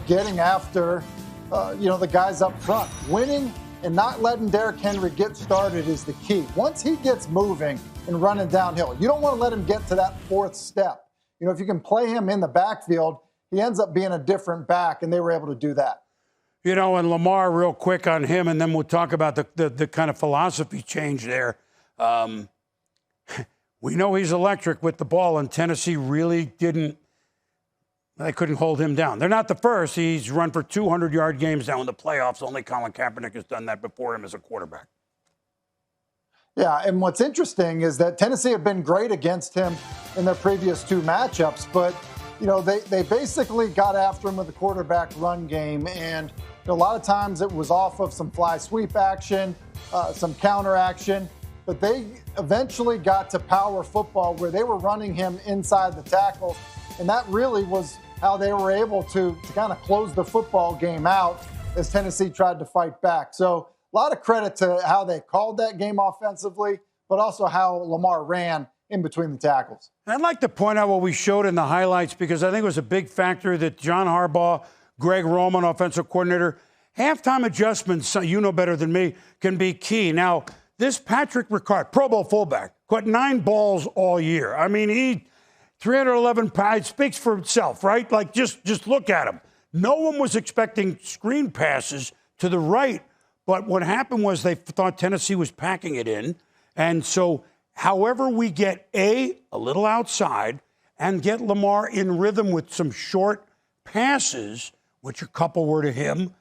getting after the guys up front. Winning and not letting Derrick Henry get started is the key. Once he gets moving and running downhill, you don't want to let him get to that fourth step. If you can play him in the backfield, he ends up being a different back, and they were able to do that. And Lamar, real quick on him, and then we'll talk about the kind of philosophy change there. We know he's electric with the ball, and Tennessee really they couldn't hold him down. They're not the first. He's run for 200-yard games now in the playoffs. Only Colin Kaepernick has done that before him as a quarterback. Yeah, and what's interesting is that Tennessee have been great against him in their previous 2 matchups, but they basically got after him with the quarterback run game, and a lot of times it was off of some fly sweep action, some counter action, but they eventually got to power football where they were running him inside the tackles, and that really was how they were able to kind of close the football game out as Tennessee tried to fight back. So a lot of credit to how they called that game offensively, but also how Lamar ran in between the tackles. And I'd like to point out what we showed in the highlights, because I think it was a big factor that John Harbaugh, Greg Roman, offensive coordinator, halftime adjustments, you know better than me, can be key. Now, this Patrick Ricard, Pro Bowl fullback, caught 9 balls all year. I mean, he 311 pounds, speaks for itself, right? Like, just look at him. No one was expecting screen passes to the right, but what happened was they thought Tennessee was packing it in, and so however we get a little outside and get Lamar in rhythm with some short passes, which a couple were to him,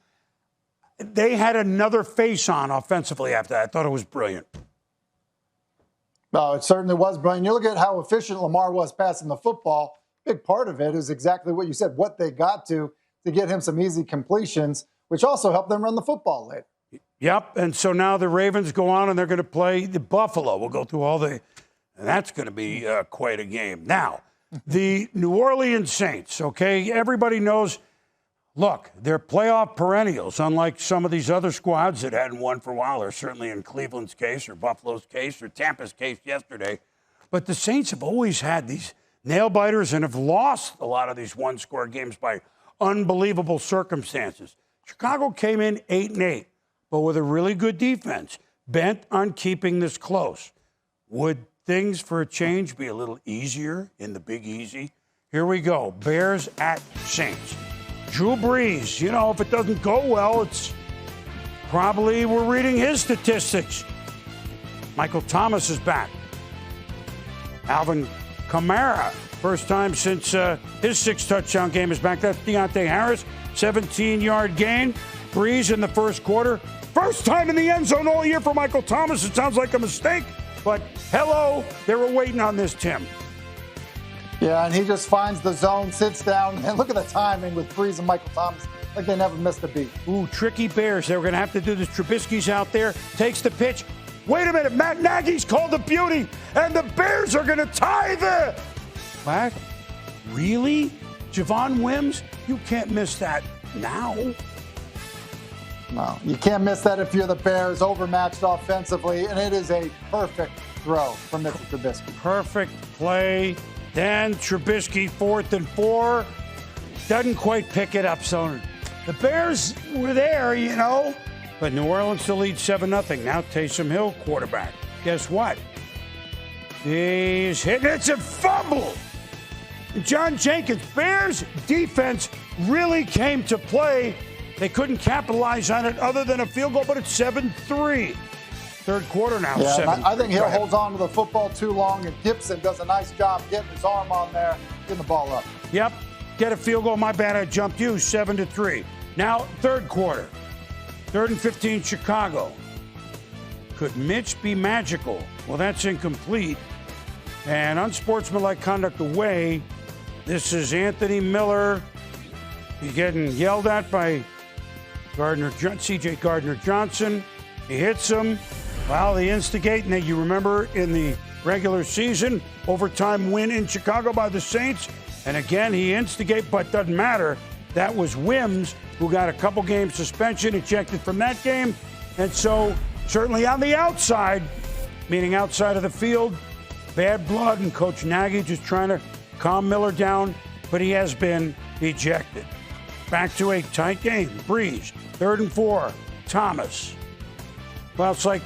they had another face on offensively after that. I thought it was brilliant. No, it certainly was brilliant. You look at how efficient Lamar was passing the football. Big part of it is exactly what you said, what they got to get him some easy completions, which also helped them run the football late. Yep, and so now the Ravens go on and they're going to play the Buffalo. We'll go through and that's going to be quite a game. Now, the New Orleans Saints, okay, everybody knows, look, they're playoff perennials, unlike some of these other squads that hadn't won for a while, or certainly in Cleveland's case or Buffalo's case or Tampa's case yesterday. But the Saints have always had these nail-biters and have lost a lot of these one-score games by unbelievable circumstances. Chicago came in 8-8, but with a really good defense, bent on keeping this close. Would things for a change be a little easier in the Big Easy? Here we go. Bears at Saints. Drew Brees, you know, if it doesn't go well, it's probably we're reading his statistics. Michael Thomas is back. Alvin Kamara, first time since his 6-touchdown game is back. That's Deontay Harris, 17-yard gain. Brees in the first quarter. First time in the end zone all year for Michael Thomas. It sounds like a mistake, but hello, they were waiting on this, Tim. Yeah, and he just finds the zone, sits down, and look at the timing with Brees and Michael Thomas. Like they never missed a beat. Ooh, tricky Bears. They were going to have to do this. Trubisky's out there, takes the pitch. Wait a minute, Matt Nagy's called a beauty, and the Bears are going to tie the... What? Really? Javon Wims? You can't miss that now. No, you can't miss that if you're the Bears, overmatched offensively, and it is a perfect throw from Mitchell Trubisky. Perfect play. Then Trubisky, 4th and 4. Doesn't quite pick it up, so the Bears were there, you know. But New Orleans still leads 7-0. Now Taysom Hill, quarterback. Guess what? He's hitting. It's a fumble. John Jenkins, Bears defense really came to play. They couldn't capitalize on it other than a field goal, but it's 7-3. Third quarter now, yeah, 7. I think Hill holds on to the football too long, and Gibson does a nice job getting his arm on there, getting the ball up. Yep, get a field goal. My bad, I jumped you, 7-3. Now, third quarter, 3rd and 15, Chicago. Could Mitch be magical? Well, that's incomplete. And unsportsmanlike conduct away. This is Anthony Miller. He's getting yelled at by C.J. Gardner-Johnson. He hits him. Well, the instigating that you remember in the regular season, overtime win in Chicago by the Saints. And again, he instigated, but doesn't matter. That was Wims, who got a couple game suspension, ejected from that game. And so, certainly on the outside, meaning outside of the field, bad blood, and Coach Nagy just trying to calm Miller down, but he has been ejected. Back to a tight game. Brees, 3rd and 4. Thomas. Well, it's like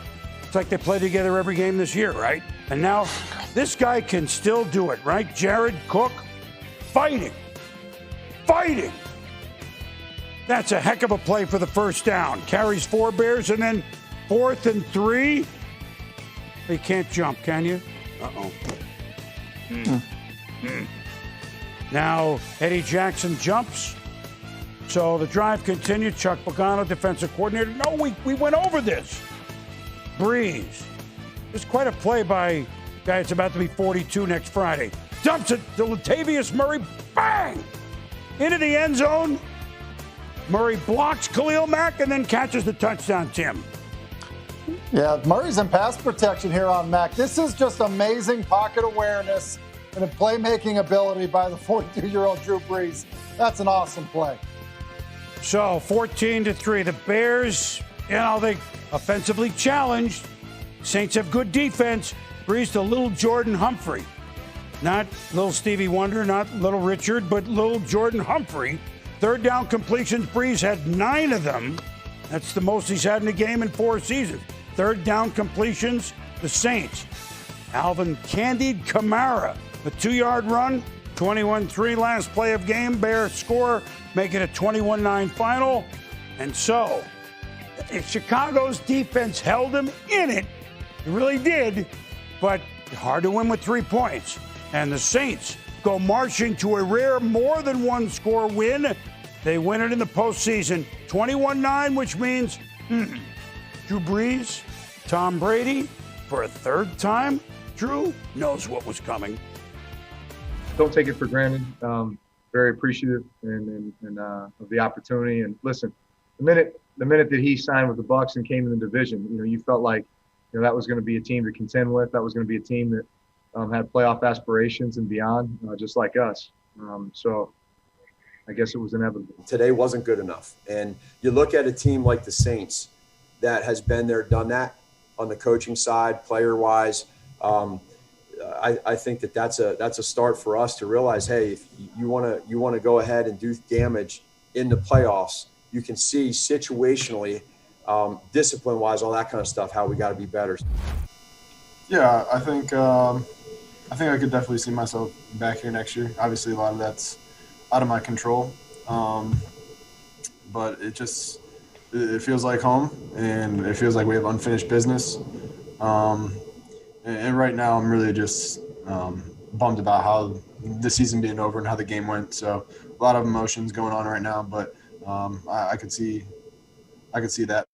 they play together every game this year, right? And now this guy can still do it, right? Jared Cook, fighting. That's a heck of a play for the first down. Carries 4 Bears, and then 4th and 3. You can't jump, can you? Uh-oh. Now, Eddie Jackson jumps. So the drive continued. Chuck Pagano, defensive coordinator. No, we went over this. Brees. It's quite a play by guy that's about to be 42 next Friday. Dumps it to Latavius Murray. Bang! Into the end zone. Murray blocks Khalil Mack and then catches the touchdown, Tim. Yeah, Murray's in pass protection here on Mack. This is just amazing pocket awareness and a playmaking ability by the 42-year-old Drew Brees. That's an awesome play. So 14-3, the Bears, they offensively challenged. Saints have good defense. Brees to little Jordan Humphrey. Not little Stevie Wonder, not little Richard, but little Jordan Humphrey. 3rd down completions, Brees had 9 of them. That's the most he's had in a game in 4 seasons. 3rd down completions, the Saints. Alvin Candied Kamara, a 2-yard run, 21-3 last play of game. Bears score, make it a 21-9 final. And so, Chicago's defense held them in it. It really did, but hard to win with 3 points. And the Saints go marching to a rare more than 1 score win They win it in the postseason, 21-9, which means Drew Brees, Tom Brady, for a third time. Drew knows what was coming. Don't take it for granted. Very appreciative of the opportunity. And listen, the minute that he signed with the Bucs and came in the division, you felt like that was going to be a team to contend with. That was going to be a team that had playoff aspirations and beyond, just like us. So I guess it was inevitable. Today wasn't good enough. And you look at a team like the Saints that has been there, done that on the coaching side, player-wise. I think that's a start for us to realize, hey, if you want to go ahead and do damage in the playoffs, you can see situationally, discipline-wise, all that kind of stuff, how we got to be better. Yeah, I think I could definitely see myself back here next year. Obviously, a lot of that's out of my control, but it feels like home, and it feels like we have unfinished business. And right now, I'm really just bummed about how the season being over and how the game went. So a lot of emotions going on right now, but I could see that.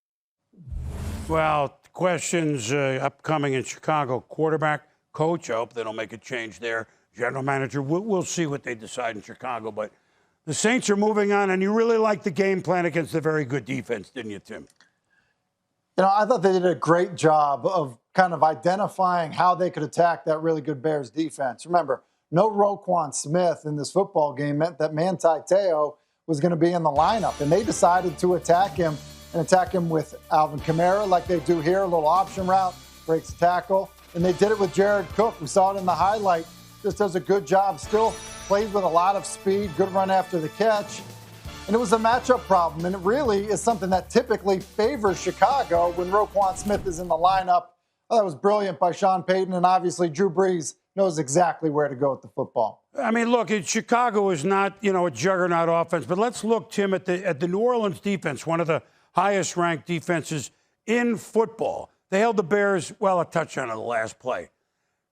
Well, questions upcoming in Chicago. Quarterback, coach. I hope they don't make a change there. General manager. We'll see what they decide in Chicago. But the Saints are moving on, and you really liked the game plan against a very good defense, didn't you, Tim? I thought they did a great job of kind of identifying how they could attack that really good Bears defense. Remember, no Roquan Smith in this football game meant that Manti Te'o was going to be in the lineup, and they decided to attack him with Alvin Kamara like they do here, a little option route, breaks the tackle, and they did it with Jared Cook. We saw it in the highlight. Just does a good job, still plays with a lot of speed, good run after the catch. And it was a matchup problem, and it really is something that typically favors Chicago when Roquan Smith is in the lineup. Oh, that was brilliant by Sean Payton, and obviously Drew Brees knows exactly where to go with the football. I mean, look, Chicago is not, a juggernaut offense, but let's look, Tim, at the New Orleans defense, one of the highest-ranked defenses in football. They held the Bears, a touchdown on the last play.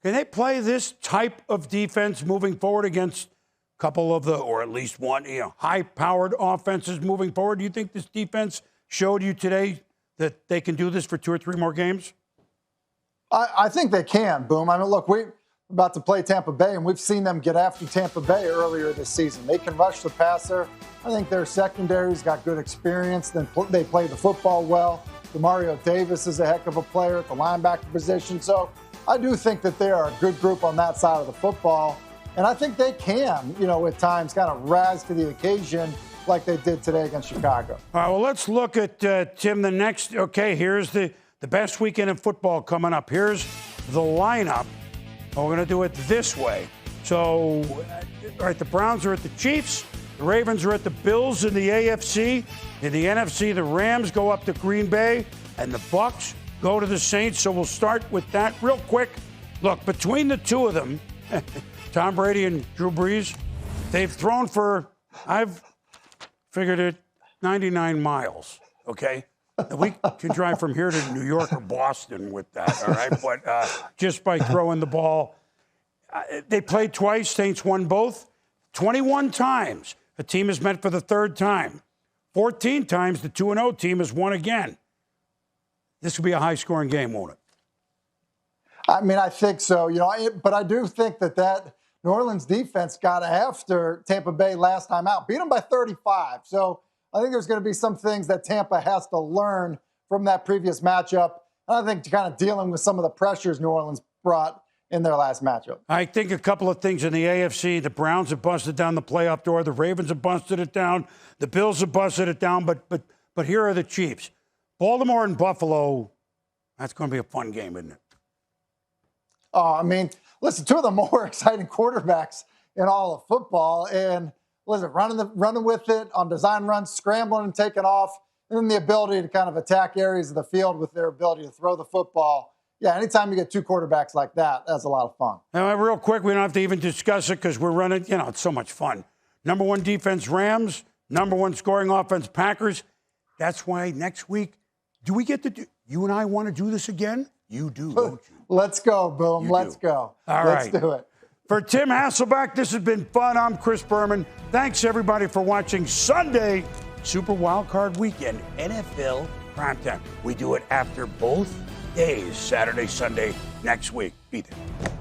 Can they play this type of defense moving forward against a couple of or at least one, high-powered offenses moving forward? Do you think this defense showed you today that they can do this for 2 or 3 more games? I think they can, Boom. I mean, look, we're about to play Tampa Bay, and we've seen them get after Tampa Bay earlier this season. They can rush the passer. I think their secondary's got good experience. Then they play the football well. Demario Davis is a heck of a player at the linebacker position. So I do think that they are a good group on that side of the football. And I think they can, at times kind of rise to the occasion like they did today against Chicago. All right, well, let's look at, Tim, the next. Okay, here's the best weekend in football coming up. Here's the lineup. We're going to do it this way. So, all right, the Browns are at the Chiefs. The Ravens are at the Bills in the AFC. In the NFC, the Rams go up to Green Bay, and the Bucs go to the Saints. So we'll start with that real quick. Look, between the two of them, Tom Brady and Drew Brees, they've thrown for, I've figured it, 99 miles, okay? We can drive from here to New York or Boston with that, all right? But just by throwing the ball. They played twice. Saints won both. 21 times a team has met for the third time. 14 times the 2-0 team has won again. This will be a high-scoring game, won't it? I mean, I think so. But I do think that New Orleans defense got after Tampa Bay last time out. Beat them by 35. So I think there's going to be some things that Tampa has to learn from that previous matchup. And I think kind of dealing with some of the pressures New Orleans brought in their last matchup. I think a couple of things in the AFC. The Browns have busted down the playoff door. The Ravens have busted it down. The Bills have busted it down. But here are the Chiefs. Baltimore and Buffalo, that's going to be a fun game, isn't it? Oh, I mean, listen, 2 of the more exciting quarterbacks in all of football. And listen, running with it on design runs, scrambling and taking off, and then the ability to kind of attack areas of the field with their ability to throw the football. Yeah, anytime you get 2 quarterbacks like that, that's a lot of fun. Now, real quick, we don't have to even discuss it because we're running, it's so much fun. Number 1 defense, Rams. Number 1 scoring offense, Packers. That's why next week, do we get to do, you and I want to do this again? You do, don't you? Let's go, Boom. Let's go. All Let's right. do it. For Tim Hasselback, this has been fun. I'm Chris Berman. Thanks, everybody, for watching Sunday Super Wildcard Weekend NFL Primetime. We do it after both days, Saturday, Sunday, next week. Be there.